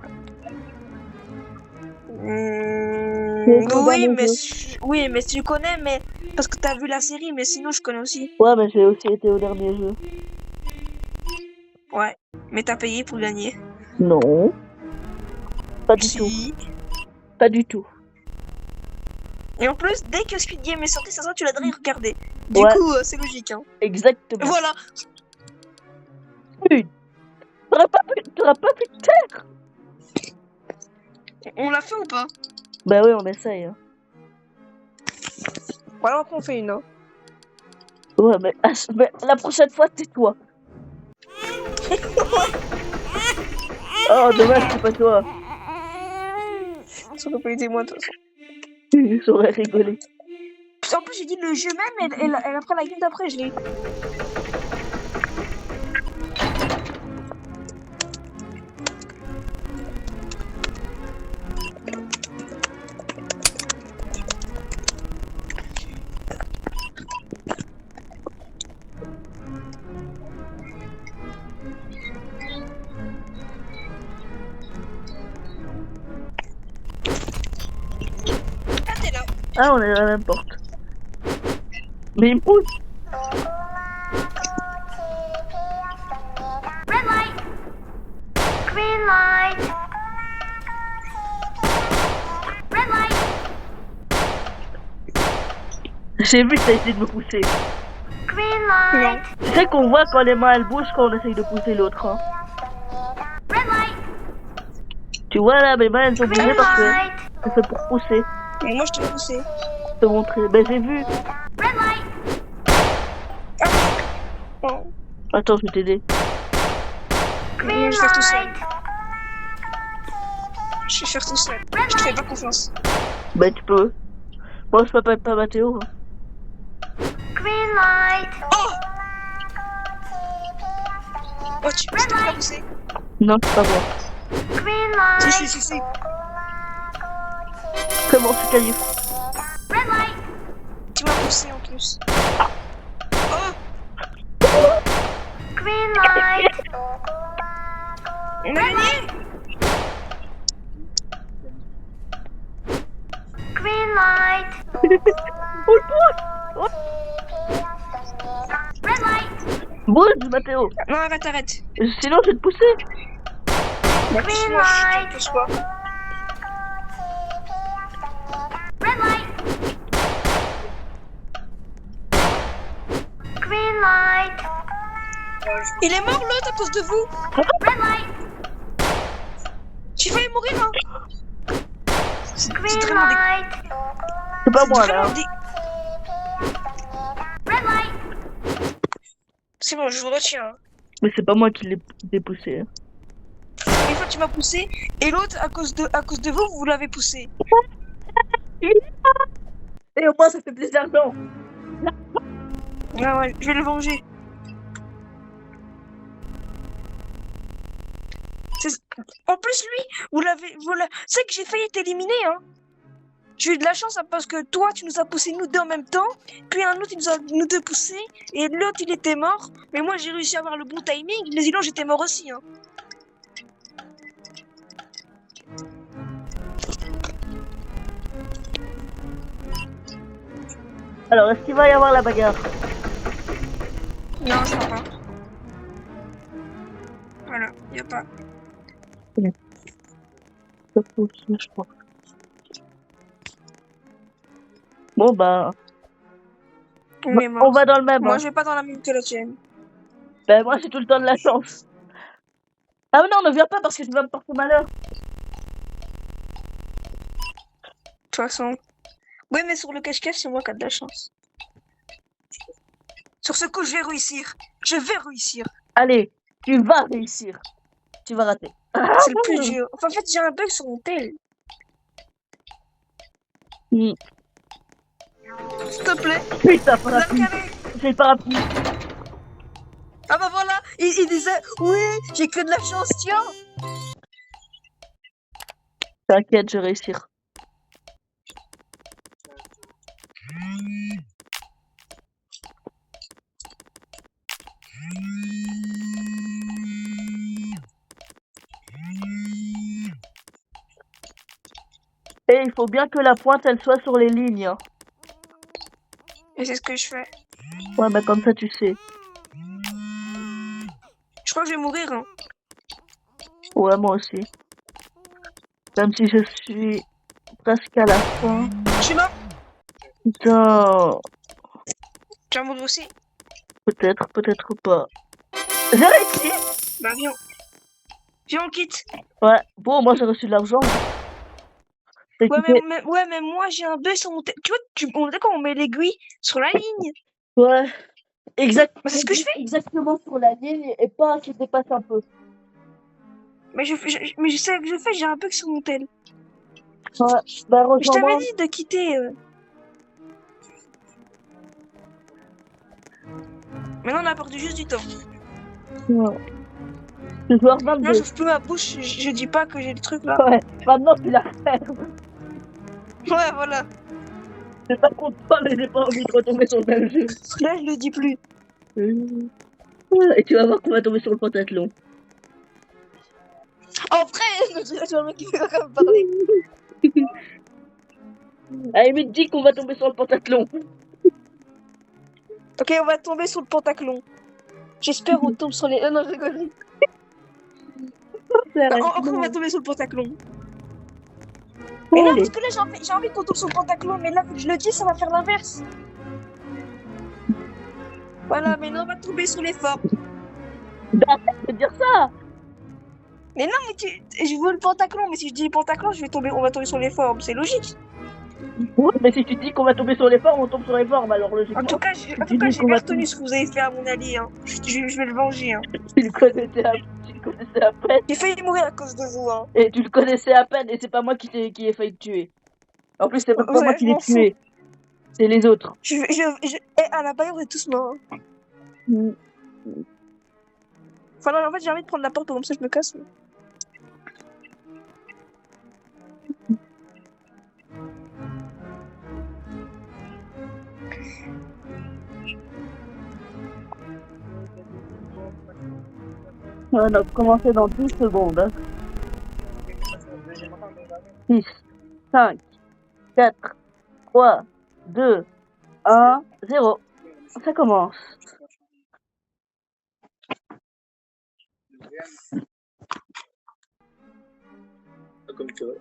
[SPEAKER 2] Oui, mais oui, mais tu connais, mais parce que t'as vu la série, mais sinon je connais aussi.
[SPEAKER 1] Ouais, mais j'ai aussi été au dernier jeu.
[SPEAKER 2] Ouais, mais t'as payé pour gagner.
[SPEAKER 1] Non. Pas du tout.
[SPEAKER 2] Si.
[SPEAKER 1] Pas du tout.
[SPEAKER 2] Et en plus, dès que Squid Game est sorti, ça tu l'as regarder. Du
[SPEAKER 1] Ouais.
[SPEAKER 2] coup, c'est logique. Hein.
[SPEAKER 1] Exactement.
[SPEAKER 2] Voilà.
[SPEAKER 1] T'aurais pas pu te taire.
[SPEAKER 2] On l'a fait ou pas?
[SPEAKER 1] Bah oui, on essaye. Hein.
[SPEAKER 2] Voilà, après on fait une. Hein.
[SPEAKER 1] Ouais, mais la prochaine fois, tais-toi. Oh, dommage, c'est pas toi.
[SPEAKER 2] Ça aurait pas été moi de toute façon.
[SPEAKER 1] J'aurais rigolé.
[SPEAKER 2] En plus, j'ai dit le jeu même, elle après la game d'après, je l'ai. Ah, t'es là.
[SPEAKER 1] Ah, on est à la même porte. Mais il me pousse.
[SPEAKER 4] Red light. Green light. Red light.
[SPEAKER 1] J'ai vu que t'as essayé de me pousser.
[SPEAKER 4] Green light.
[SPEAKER 1] Tu sais qu'on voit quand les mains elles bougent quand on essaye de pousser l'autre. Hein.
[SPEAKER 4] Red light.
[SPEAKER 1] Tu vois là, mes mains elles sont bougées
[SPEAKER 4] Green
[SPEAKER 1] parce que
[SPEAKER 4] light.
[SPEAKER 1] C'est fait pour pousser.
[SPEAKER 2] Mais moi, je t'ai poussé.
[SPEAKER 1] Te montrer. Ben, j'ai vu.
[SPEAKER 4] Red light.
[SPEAKER 2] Bon,
[SPEAKER 1] Attends, je vais t'aider.
[SPEAKER 2] moi,
[SPEAKER 4] Green
[SPEAKER 2] je vais faire tout seul.
[SPEAKER 4] light.
[SPEAKER 2] Je vais faire tout seul. Je te fais pas confiance.
[SPEAKER 1] Ben, tu peux. Moi, je peux pas Mathéo. Hein.
[SPEAKER 4] Green light.
[SPEAKER 2] Oh, tu t'es pas poussé.
[SPEAKER 1] Non, c'est pas moi.
[SPEAKER 4] Green
[SPEAKER 2] Si,
[SPEAKER 4] light.
[SPEAKER 2] si, si, si.
[SPEAKER 1] Comment tu qualifies?
[SPEAKER 4] Red light.
[SPEAKER 2] Tu m'as poussé en plus. Oh,
[SPEAKER 4] Green light.
[SPEAKER 2] on a gagné.
[SPEAKER 4] Green light.
[SPEAKER 1] Oh, le pouce!
[SPEAKER 4] Red light.
[SPEAKER 1] Bouge, Mathéo.
[SPEAKER 2] Non, arrête, arrête.
[SPEAKER 1] Sinon, je vais te pousser.
[SPEAKER 2] Bah,
[SPEAKER 4] Green
[SPEAKER 2] pousse-moi,
[SPEAKER 4] light.
[SPEAKER 2] pousse-moi.
[SPEAKER 4] Red light. Green light.
[SPEAKER 2] Il est mort l'autre à cause de vous.
[SPEAKER 4] Red light.
[SPEAKER 2] J'ai failli mourir, hein. C'est
[SPEAKER 4] Green
[SPEAKER 2] vraiment des...
[SPEAKER 4] light.
[SPEAKER 1] C'est pas
[SPEAKER 2] c'est
[SPEAKER 1] moi, là.
[SPEAKER 2] vraiment des...
[SPEAKER 4] Red light.
[SPEAKER 2] C'est bon, je vous retiens. Hein.
[SPEAKER 1] Mais c'est pas moi qui l'ai poussé. Hein.
[SPEAKER 2] Une fois, tu m'as poussé, et l'autre, à cause de vous, vous l'avez poussé.
[SPEAKER 1] Et au moins, ça fait plus d'argent.
[SPEAKER 2] Ouais, ouais, je vais le venger. En plus, lui, vous l'avez... Voilà. C'est que j'ai failli t'éliminer, hein. J'ai eu de la chance hein, parce que toi, tu nous as poussé nous deux en même temps, puis un autre, il nous a nous deux poussés, et l'autre, il était mort. Mais moi, j'ai réussi à avoir le bon timing, mais sinon, j'étais mort aussi, hein.
[SPEAKER 1] Alors, est-ce qu'il va y avoir la bagarre?
[SPEAKER 2] Non, je crois pas. Voilà, y a pas.
[SPEAKER 1] Ça pousse, je crois. Bon, bah,
[SPEAKER 2] Mais
[SPEAKER 1] on va dans le même.
[SPEAKER 2] Moi,
[SPEAKER 1] Hein.
[SPEAKER 2] je vais pas dans la même que la tienne.
[SPEAKER 1] Ben, moi, j'ai tout le temps de la chance. Ah, mais non, ne viens pas parce que tu vas me porter malheur.
[SPEAKER 2] De toute façon. Oui, mais sur le cache-cache, c'est moi qui ai de la chance. Sur ce coup, je vais réussir. Je vais réussir.
[SPEAKER 1] Allez, tu vas réussir. Tu vas rater.
[SPEAKER 2] C'est le plus dur. Enfin, en fait, j'ai un bug sur mon tel.
[SPEAKER 1] Mm.
[SPEAKER 2] S'il te plaît.
[SPEAKER 1] Putain,
[SPEAKER 2] Vous avez
[SPEAKER 1] parapluie.
[SPEAKER 2] carré.
[SPEAKER 1] J'ai le parapluie.
[SPEAKER 2] Ah bah voilà. Il disait, oui, j'ai que de la chance, tiens.
[SPEAKER 1] T'inquiète, je vais réussir. Et il faut bien que la pointe, elle soit sur les lignes. Hein.
[SPEAKER 2] Et c'est ce que je fais.
[SPEAKER 1] Ouais, bah comme ça, tu sais.
[SPEAKER 2] Je crois que je vais mourir, hein.
[SPEAKER 1] Ouais, moi aussi. Même si je suis presque à la fin.
[SPEAKER 2] Je suis mort.
[SPEAKER 1] Putain,
[SPEAKER 2] Tu vas mourir aussi.
[SPEAKER 1] peut-être, peut-être pas. J'ai réussi.
[SPEAKER 2] Bah viens. Viens, on quitte.
[SPEAKER 1] Ouais, bon, moi j'ai reçu de l'argent. J'ai
[SPEAKER 2] Ouais,
[SPEAKER 1] quitté-
[SPEAKER 2] mais moi, j'ai un bug sur mon tel. Tu vois, on dit quand on met l'aiguille sur la ligne.
[SPEAKER 1] Ouais, exact.
[SPEAKER 2] Bah, c'est ce que je fais.
[SPEAKER 1] Exactement sur la ligne et pas qui dépasse un peu.
[SPEAKER 2] Mais je sais que je fais, j'ai un bug sur mon tel.
[SPEAKER 1] Ouais, bah
[SPEAKER 2] Je t'avais
[SPEAKER 1] rejoins-moi.
[SPEAKER 2] dit de quitter. Maintenant, on a perdu juste du temps.
[SPEAKER 1] Ouais. Je dois
[SPEAKER 2] Là,
[SPEAKER 1] 22.
[SPEAKER 2] j'ouvre plus ma bouche, je dis pas que j'ai le truc là.
[SPEAKER 1] Ouais, maintenant tu la fermes.
[SPEAKER 2] Ouais, voilà.
[SPEAKER 1] C'est pas content, mais j'ai pas envie de retomber sur le même jeu.
[SPEAKER 2] Là, je le dis plus.
[SPEAKER 1] Et tu vas voir qu'on va tomber sur le pentathlon.
[SPEAKER 2] En vrai, je vois le mec qui va quand même parler.
[SPEAKER 1] Allez, mais dis qu'on va tomber sur le pentathlon.
[SPEAKER 2] Ok, on va tomber sur le pentaclon. J'espère qu'on tombe sur les. Non, je rigole. Après, on va tomber sur le pentaclon. Mais non, parce que là, j'ai envie qu'on tombe sur le pentaclon, mais là, vu que je le dis, ça va faire l'inverse. Voilà, mais non, on va tomber sur les forts.
[SPEAKER 1] Bah, arrête de dire ça.
[SPEAKER 2] Mais non, mais je veux le Pentaclon, mais si je dis le Pentaclon, on va tomber sur les formes, c'est logique.
[SPEAKER 1] Ouais, mais si tu dis qu'on va tomber sur les formes, on tombe sur les formes, alors logiquement.
[SPEAKER 2] En tout cas,
[SPEAKER 1] tu dis
[SPEAKER 2] j'ai
[SPEAKER 1] qu'on
[SPEAKER 2] bien
[SPEAKER 1] va
[SPEAKER 2] retenu ce que vous avez fait à mon allié. Hein. Je vais le venger. Hein.
[SPEAKER 1] tu le connaissais à peine,
[SPEAKER 2] J'ai failli mourir à cause de vous. Hein.
[SPEAKER 1] et tu le connaissais à peine, et c'est pas moi qui ai failli te tuer. En plus, c'est même pas moi
[SPEAKER 2] Ouais,
[SPEAKER 1] qui
[SPEAKER 2] je
[SPEAKER 1] l'ai
[SPEAKER 2] m'en fous.
[SPEAKER 1] tué, c'est les autres.
[SPEAKER 2] À la base, on est tous morts. Hein. Enfin, non, en fait, j'ai envie de prendre la porte, comme ça je me casse. Mais...
[SPEAKER 1] On a commencé dans 10 secondes. Hein. 6, 5, 4, 3, 2, 1, 0. Ça commence.
[SPEAKER 3] Comme tu veux.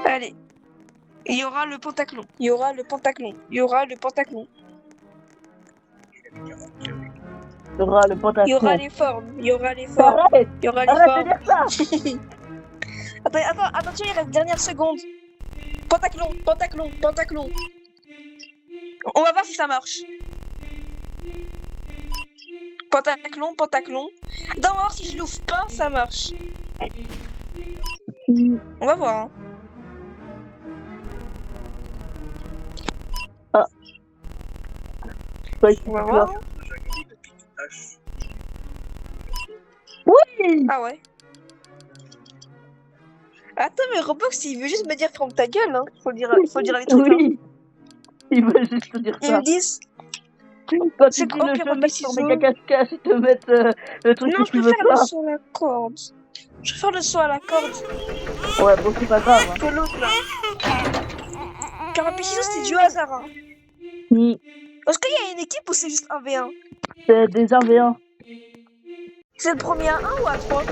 [SPEAKER 2] Allez. Il y aura le Pentaclon. Il y aura le Pentaclon. Il y aura le Pentaclon.
[SPEAKER 1] Il y aura le Pentaclon.
[SPEAKER 2] Il y aura les formes. Il y aura les formes.
[SPEAKER 1] Arrête,
[SPEAKER 2] Il y aura les
[SPEAKER 1] arrête
[SPEAKER 2] formes.
[SPEAKER 1] de dire ça.
[SPEAKER 2] Attention, il reste dernière seconde. Pentaclon, Pentaclon, Pentaclon. On va voir si ça marche. Pentaclon, Pentaclon. On va voir si je l'ouvre pas, ça marche. On va voir. Hein.
[SPEAKER 1] Ouais,
[SPEAKER 2] On va voir. Hein.
[SPEAKER 1] Oui.
[SPEAKER 2] Ah ouais. Attends, mais Roblox, il veut juste me dire ferme ta gueule. Hein. Faut dire les trucs. Hein.
[SPEAKER 1] Oui. Il veut juste te dire
[SPEAKER 2] Ils
[SPEAKER 1] ça.
[SPEAKER 2] me disent.
[SPEAKER 1] Quand
[SPEAKER 2] C'est
[SPEAKER 1] tu dis
[SPEAKER 2] quoi,
[SPEAKER 1] le
[SPEAKER 2] pire,
[SPEAKER 1] jeu,
[SPEAKER 2] papier,
[SPEAKER 1] mettre sur
[SPEAKER 2] ciseaux
[SPEAKER 1] méga cache-cache, ils te mettent le truc
[SPEAKER 2] Non,
[SPEAKER 1] que
[SPEAKER 2] je
[SPEAKER 1] tu
[SPEAKER 2] peux
[SPEAKER 1] veux
[SPEAKER 2] faire le
[SPEAKER 1] pas.
[SPEAKER 2] saut à la corde. Je vais faire le saut à la corde.
[SPEAKER 1] Ouais, bon, c'est pas grave. Hein.
[SPEAKER 2] Que l'autre là. Car papier, ciseaux, c'est du hasard. Hein. Est-ce qu'il y a une équipe ou c'est juste 1v1?
[SPEAKER 1] C'est des 1v1.
[SPEAKER 2] C'est le premier à 1 ou à 3?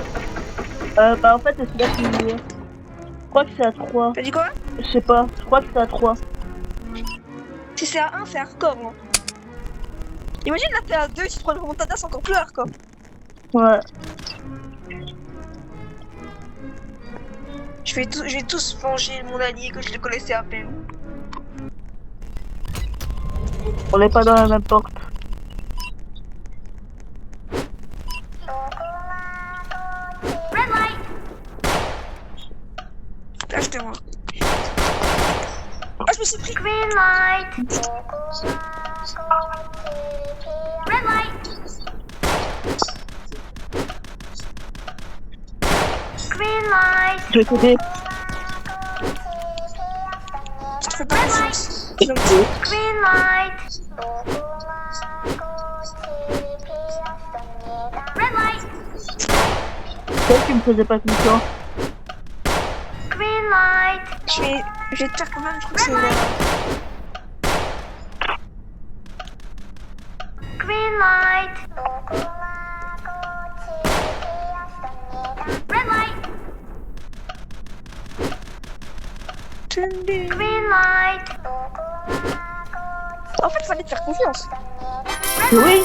[SPEAKER 1] Bah, en fait, c'est celui-là qui est. Je crois que c'est à 3.
[SPEAKER 2] T'as dit quoi?
[SPEAKER 1] Je sais pas, je crois que c'est à 3.
[SPEAKER 2] Si c'est à 1, c'est hardcore. Hein. Imagine là, t'es à 2, tu te prends une remontada, c'est encore plus hardcore.
[SPEAKER 1] Ouais.
[SPEAKER 2] Je vais tous venger mon allié que je le connaissais à peine.
[SPEAKER 1] On n'est pas dans la même porte.
[SPEAKER 4] Red light.
[SPEAKER 2] Là, je te vois. Ah, je me suis pris.
[SPEAKER 4] Green light. Red light. Green light.
[SPEAKER 1] Je vais t'aider.
[SPEAKER 2] Je te fais pas confiance.
[SPEAKER 4] Green light. Red light.
[SPEAKER 1] Pourquoi tu me faisais pas confiance?
[SPEAKER 4] Green light.
[SPEAKER 2] Je vais te faire quand même, je crois que c'est une...
[SPEAKER 4] Green light. Red light. Green light.
[SPEAKER 2] En fait, fallait te faire confiance.
[SPEAKER 1] Oui.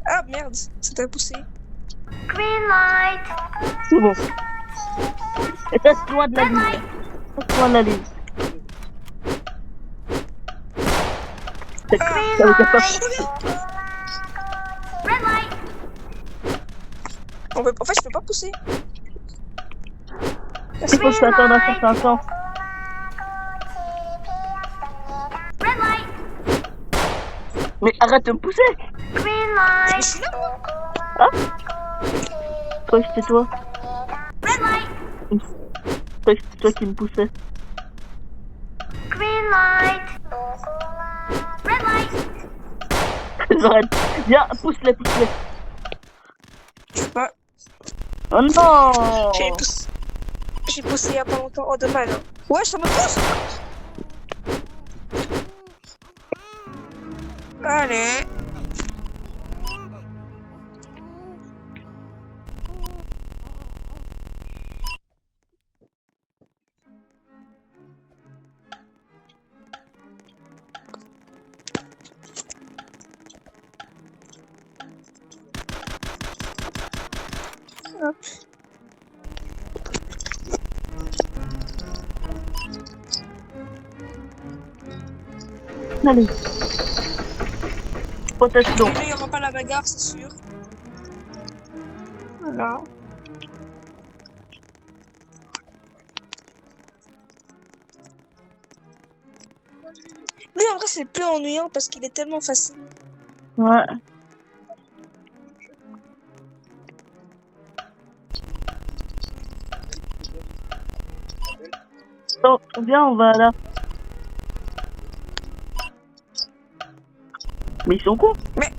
[SPEAKER 2] Ah merde, ça t'a poussé.
[SPEAKER 4] Green light.
[SPEAKER 1] C'est bon. Et reste loin de la ligne. Reste loin de la ligne. Ça veut dire pas.
[SPEAKER 4] Red light.
[SPEAKER 2] En fait, je peux pas pousser.
[SPEAKER 1] Il faut que tu attendes un certain temps.
[SPEAKER 4] Red light.
[SPEAKER 1] Mais arrête de me pousser.
[SPEAKER 4] Green
[SPEAKER 2] Je
[SPEAKER 4] light.
[SPEAKER 2] suis là, moi.
[SPEAKER 1] Hein? Toi, c'était toi.
[SPEAKER 4] Red light.
[SPEAKER 1] Toi, c'était toi qui me poussais.
[SPEAKER 4] Green light. Red light.
[SPEAKER 1] J'arrête. Viens, pousse-les, pousse-les.
[SPEAKER 2] Je peux pas.
[SPEAKER 1] Oh non.
[SPEAKER 2] J'ai poussé il y a pas longtemps. Oh, dommage. Hein. Ouais, ça me pousse. Allez.
[SPEAKER 1] Allez. Protection.
[SPEAKER 2] Déjà, il n'y aura pas la bagarre, c'est sûr. Voilà. Lui, en vrai, c'est plus ennuyant parce qu'il est tellement facile.
[SPEAKER 1] Ouais. Bon, viens, on va là. Mais ils sont cons.
[SPEAKER 2] Mais-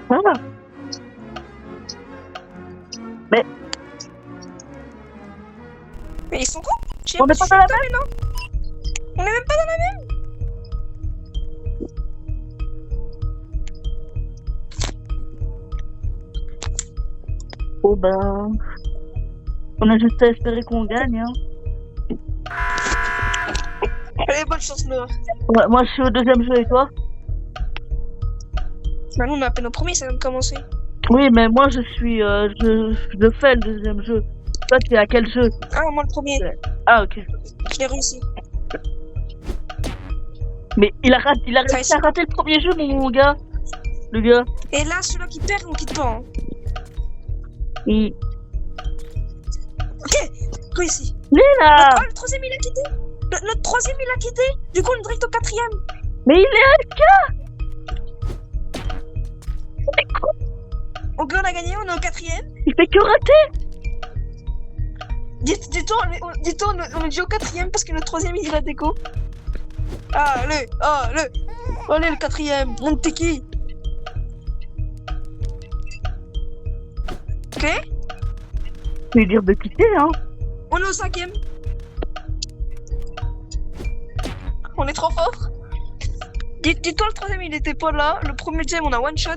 [SPEAKER 1] Voilà.
[SPEAKER 2] Mais ils sont cons. Je sais
[SPEAKER 1] On n'est pas dans la
[SPEAKER 2] même, non. On est même pas dans la même.
[SPEAKER 1] Oh ben... On a juste à espérer qu'on gagne, hein.
[SPEAKER 2] Allez, bonne chance, Noah.
[SPEAKER 1] Ouais, moi, je suis au deuxième jeu, et toi?
[SPEAKER 2] Bah, nous, on a à peine au premier, ça vient de commencer.
[SPEAKER 1] Oui, mais moi, je suis... je fais le deuxième jeu. Toi, t'es à quel jeu?
[SPEAKER 2] Ah, moi, le premier.
[SPEAKER 1] Ah, ok.
[SPEAKER 2] Je l'ai réussi.
[SPEAKER 1] Mais il a réussi
[SPEAKER 2] Ça,
[SPEAKER 1] à rater le premier jeu, mon gars. Le gars.
[SPEAKER 2] Et là, celui-là qui perd, on quitte pas. Hein.
[SPEAKER 1] Il...
[SPEAKER 2] Réussi.
[SPEAKER 1] là.
[SPEAKER 2] Oh, le troisième, il a quitté. Notre troisième, il a quitté. Du coup, on est direct au quatrième.
[SPEAKER 1] Mais il est AFK.
[SPEAKER 2] Ok, on a gagné, on est au quatrième.
[SPEAKER 1] Il fait que rater.
[SPEAKER 2] Dis-toi, on est déjà au quatrième parce que le troisième, il a déco. Allez, le quatrième. Monte t'es qui? Ok,
[SPEAKER 1] Je vais lui dire de quitter, hein.
[SPEAKER 2] on est au cinquième. On est trop fort. Dis-toi, le troisième, il était pas là. Le premier, deuxième, on a one shot.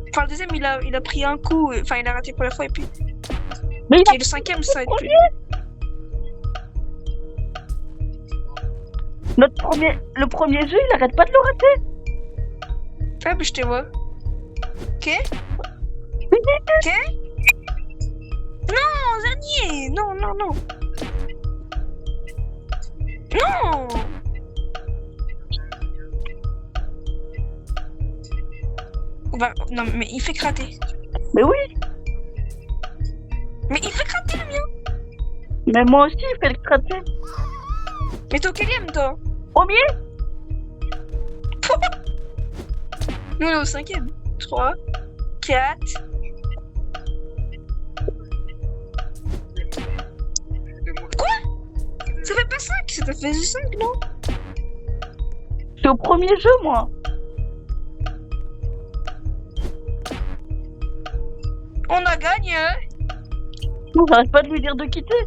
[SPEAKER 2] Enfin, le deuxième, il a pris un coup. Enfin, il a raté pour la fois et puis.
[SPEAKER 1] Mais il a...
[SPEAKER 2] Et le cinquième, ça va être plus.
[SPEAKER 1] Le premier jeu, il arrête pas de le rater.
[SPEAKER 2] Ah, mais je te vois. Ok. Ok. Non, Zanier. Non. Non. Non, mais il fait crater.
[SPEAKER 1] Mais oui.
[SPEAKER 2] Mais il fait crater le mien.
[SPEAKER 1] Mais moi aussi, il fait le rater.
[SPEAKER 2] Mais t'es au quatrième, toi?
[SPEAKER 1] Premier.
[SPEAKER 2] Nous, on est au cinquième. 3, 4. Quoi? Ça fait pas 5, ça t'a fait 5, non?
[SPEAKER 1] Je suis au premier jeu, moi.
[SPEAKER 2] On a gagné.
[SPEAKER 1] On n'arrête pas de lui dire de quitter.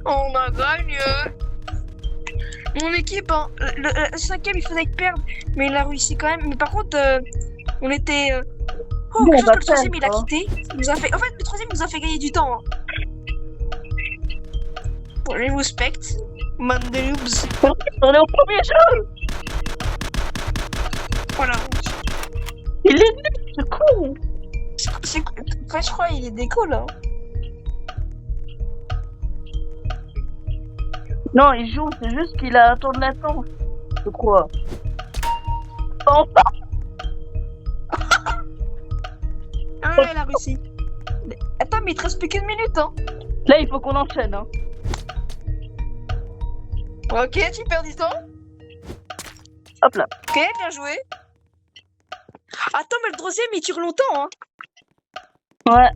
[SPEAKER 2] On a gagné. Mon équipe, hein, le cinquième, il faisait perdre, mais il a réussi quand même. Mais par contre, on était... Oh,
[SPEAKER 1] Bon,
[SPEAKER 2] quelque
[SPEAKER 1] on
[SPEAKER 2] chose
[SPEAKER 1] va
[SPEAKER 2] que le troisième,
[SPEAKER 1] faire,
[SPEAKER 2] il a
[SPEAKER 1] quoi.
[SPEAKER 2] quitté. Il nous a fait... En fait, le troisième, il nous a fait gagner du temps. Hein. Bon, je respecte. Man de noobs.
[SPEAKER 1] On est au premier jeu.
[SPEAKER 2] Voilà.
[SPEAKER 1] Il est nul, ce con.
[SPEAKER 2] Après, je crois qu'il est déco, là.
[SPEAKER 1] Non, il joue, c'est juste qu'il a un temps de latence. Je crois. Enfin.
[SPEAKER 2] Ah, il a réussi. Attends, mais il te reste plus qu'une minute, hein.
[SPEAKER 1] Là, il faut qu'on enchaîne, hein.
[SPEAKER 2] Ok, tu perds du temps.
[SPEAKER 1] Hop là.
[SPEAKER 2] Ok, bien joué. Attends, mais le troisième, il tire longtemps, hein.
[SPEAKER 1] Ouais.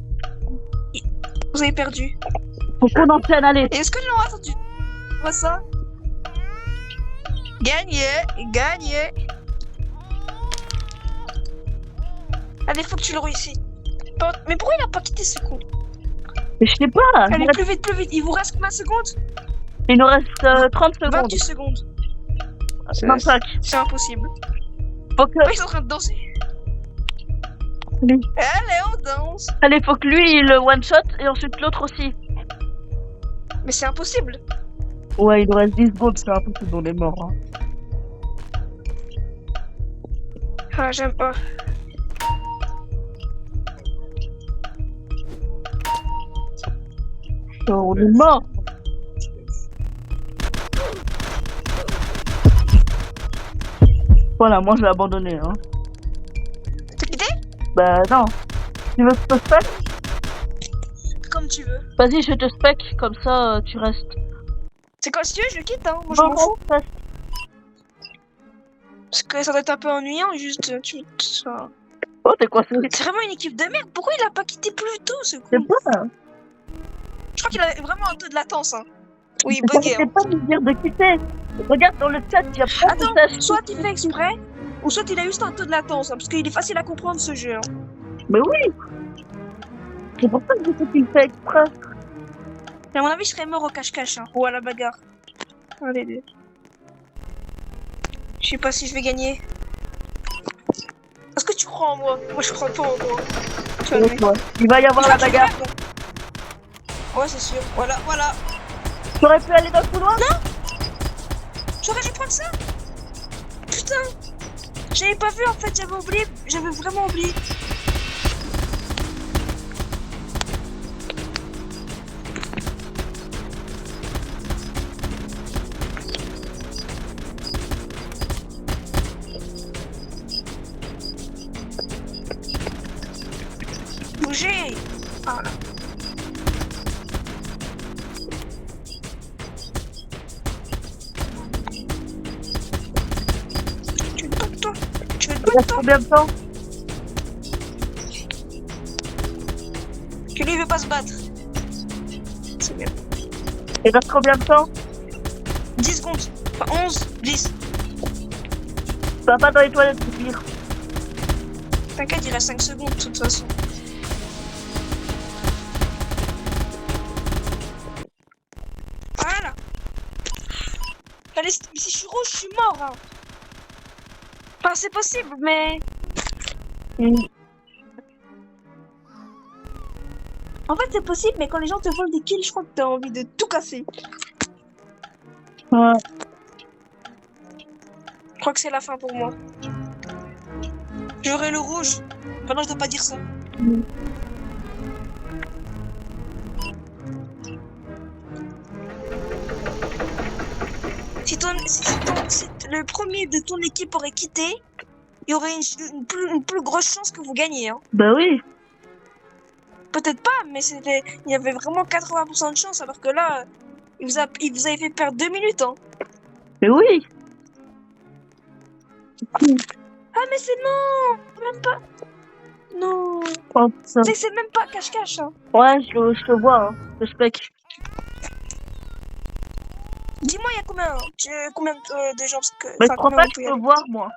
[SPEAKER 2] Vous avez perdu.
[SPEAKER 1] Faut qu'on enchaîne, allez.
[SPEAKER 2] Et est-ce que Noah, tu vois ça? Gagné. Allez, faut que tu le réussisses. Mais pourquoi il a pas quitté ce coup?
[SPEAKER 1] Mais je sais pas.
[SPEAKER 2] Allez, plus vite. Il vous reste combien de secondes?
[SPEAKER 1] Il nous reste 30 secondes.
[SPEAKER 2] 28 secondes.
[SPEAKER 1] 25.
[SPEAKER 2] C'est impossible.
[SPEAKER 1] Faut que...
[SPEAKER 2] Oh, ils sont en train de danser.
[SPEAKER 1] Allez.
[SPEAKER 2] Allez, on danse.
[SPEAKER 1] Allez, faut que lui, il le one-shot et ensuite l'autre aussi.
[SPEAKER 2] Mais c'est impossible.
[SPEAKER 1] Ouais, il nous reste 10 secondes, c'est impossible, on est mort. Hein.
[SPEAKER 2] Ah, j'aime pas.
[SPEAKER 1] On est mort. Voilà, moi je vais abandonner. Hein.
[SPEAKER 2] T'es quitté?
[SPEAKER 1] Bah non. Tu veux que je te spec?
[SPEAKER 2] Comme tu veux.
[SPEAKER 1] Vas-y, je te spec, comme ça tu restes.
[SPEAKER 2] C'est quoi, si tu veux, je quitte, hein. Moi, je m'en fous.
[SPEAKER 1] reste.
[SPEAKER 2] Parce que ça doit être un peu ennuyant, juste. Ça...
[SPEAKER 1] Oh, t'es coincé.
[SPEAKER 2] C'est vraiment une équipe de merde. Pourquoi il a pas quitté plus tôt, ce
[SPEAKER 1] C'est
[SPEAKER 2] con?
[SPEAKER 1] pas.
[SPEAKER 2] Je crois qu'il avait vraiment un peu de latence, hein. Oui,
[SPEAKER 1] Ça
[SPEAKER 2] bugué.
[SPEAKER 1] ne pas de dire de quitter. Regarde dans le chat, il y a pas de
[SPEAKER 2] Attends,
[SPEAKER 1] message.
[SPEAKER 2] soit il fait exprès, ou soit il a juste un peu de latence, hein, parce qu'il est facile à comprendre ce jeu. Hein.
[SPEAKER 1] Mais oui. C'est pour ça que je sais qu'il fait exprès.
[SPEAKER 2] Mais à mon avis, je serais mort au cache-cache, hein, ou à la bagarre. Un des deux. Je sais pas si je vais gagner. Est-ce que tu crois en moi? Moi, je crois pas en moi. Tu vois, mec.
[SPEAKER 1] Il va y avoir la bagarre.
[SPEAKER 2] Ouais, c'est sûr. Voilà, voilà.
[SPEAKER 1] Tu aurais pu aller dans le couloir?
[SPEAKER 2] J'aurais dû prendre ça. Putain. J'avais pas vu, en fait, j'avais oublié. J'avais vraiment oublié. Bougez. Voilà. Tu veux te battre, toi? Tu veux te
[SPEAKER 1] Il
[SPEAKER 2] battre,
[SPEAKER 1] reste
[SPEAKER 2] toi?
[SPEAKER 1] combien de temps?
[SPEAKER 2] Que lui veut pas se battre. C'est bien.
[SPEAKER 1] Il reste combien de temps?
[SPEAKER 2] 10 secondes. Enfin, 11, 10.
[SPEAKER 1] Ça va pas dans les toilettes, c'est pire.
[SPEAKER 2] T'inquiète, il reste 5 secondes de toute façon. Voilà. Allez, si je suis rouge, je suis mort. Hein. Enfin, c'est possible, mais... En fait, c'est possible, mais quand les gens te volent des kills, je crois que t'as envie de tout casser.
[SPEAKER 1] Ouais.
[SPEAKER 2] Je crois que c'est la fin pour moi. J'aurai le rouge. Enfin, non, je dois pas dire ça. Si le premier de ton équipe aurait quitté, il y aurait une plus grosse chance que vous gagnez. Hein.
[SPEAKER 1] Bah oui.
[SPEAKER 2] Peut-être pas, mais il y avait vraiment 80% de chance, alors que là, il vous avait fait perdre 2 minutes. Hein.
[SPEAKER 1] Mais oui.
[SPEAKER 2] Ah, mais c'est non! Même pas. Non.
[SPEAKER 1] Oh, ça.
[SPEAKER 2] C'est même pas cache-cache. Hein.
[SPEAKER 1] Ouais, je te vois, hein. Le spec.
[SPEAKER 2] Dis-moi, il y a combien de gens parce que,
[SPEAKER 1] Mais je
[SPEAKER 2] enfin,
[SPEAKER 1] crois
[SPEAKER 2] combien
[SPEAKER 1] pas
[SPEAKER 2] on
[SPEAKER 1] que
[SPEAKER 2] peut
[SPEAKER 1] je
[SPEAKER 2] y
[SPEAKER 1] peux
[SPEAKER 2] aller.
[SPEAKER 1] voir, moi.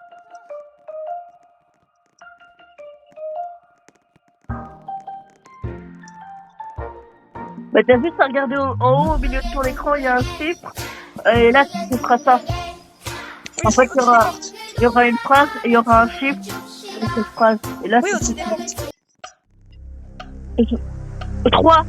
[SPEAKER 1] Bah t'as juste à regarder en haut, au milieu de ton écran, il y a un chiffre. Et là, tu feras ça.
[SPEAKER 2] Oui,
[SPEAKER 1] En fait,
[SPEAKER 2] au-dessus des portes.
[SPEAKER 1] Il y aura une phrase et il y aura un chiffre et cette phrase. Et là,
[SPEAKER 2] Oui, au-dessus des portes.
[SPEAKER 1] 3.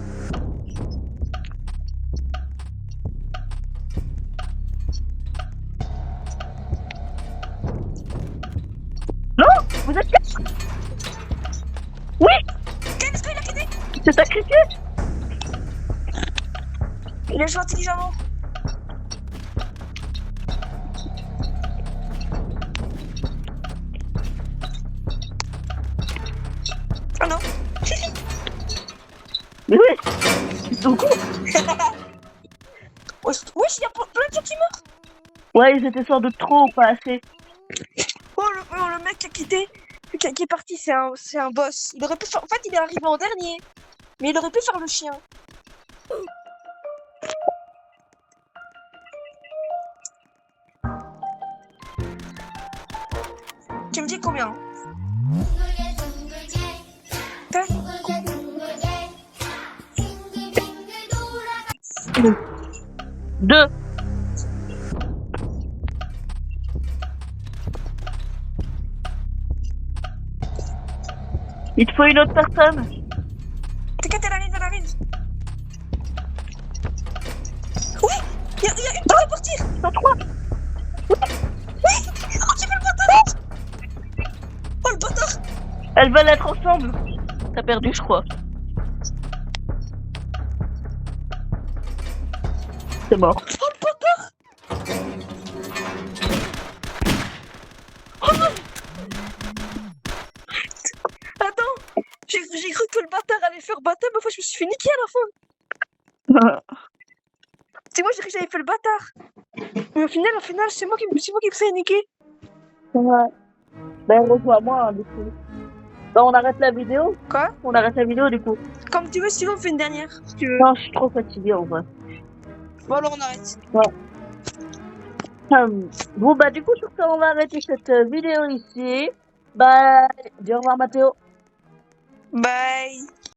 [SPEAKER 1] Non, vous êtes 4. Oui,
[SPEAKER 2] Qu'est-ce qu'il a quitté?
[SPEAKER 1] c'est ta critique.
[SPEAKER 2] Il a joué intelligemment. Ah non.
[SPEAKER 1] Mais oui, c'est tout court.
[SPEAKER 2] Wesh, il y a plein de gens qui meurent.
[SPEAKER 1] Ouais, ils étaient sur de trop ou pas assez.
[SPEAKER 2] Oh, le mec qui a quitté, qui est parti, c'est un boss. Il aurait pu faire... En fait, il est arrivé en dernier. Mais il aurait pu faire le chien. Tu me dis combien? Hein?
[SPEAKER 1] 2. Il te faut une autre personne.
[SPEAKER 2] T'inquiète, elle arrive, elle arrive. Oui, il y a une qui va partir.
[SPEAKER 1] Dans 3.
[SPEAKER 2] Oui, oh, tu fais le bâtard.
[SPEAKER 1] Elles veulent être ensemble. T'as perdu, je crois. C'est mort.
[SPEAKER 2] Oh le bâtard! Oh non! Attends! J'ai cru que le bâtard allait faire bâtard, mais en fait, je me suis fait niquer à la fin. C'est moi, j'ai cru que j'avais fait le bâtard. Mais au final, c'est moi qui me fais niquer.
[SPEAKER 1] Ouais. Ben, rejoins-moi, du coup. Ben, on arrête la vidéo.
[SPEAKER 2] Quoi?
[SPEAKER 1] On arrête la vidéo, du coup.
[SPEAKER 2] Comme tu veux, si tu veux, on fait une dernière. Si tu veux.
[SPEAKER 1] Non, je suis trop fatiguée, en vrai.
[SPEAKER 2] Bon, alors on arrête.
[SPEAKER 1] Bon, bah, du coup, sur ça, on va arrêter cette vidéo ici. Bye. Dis au revoir, Mathéo.
[SPEAKER 2] Bye.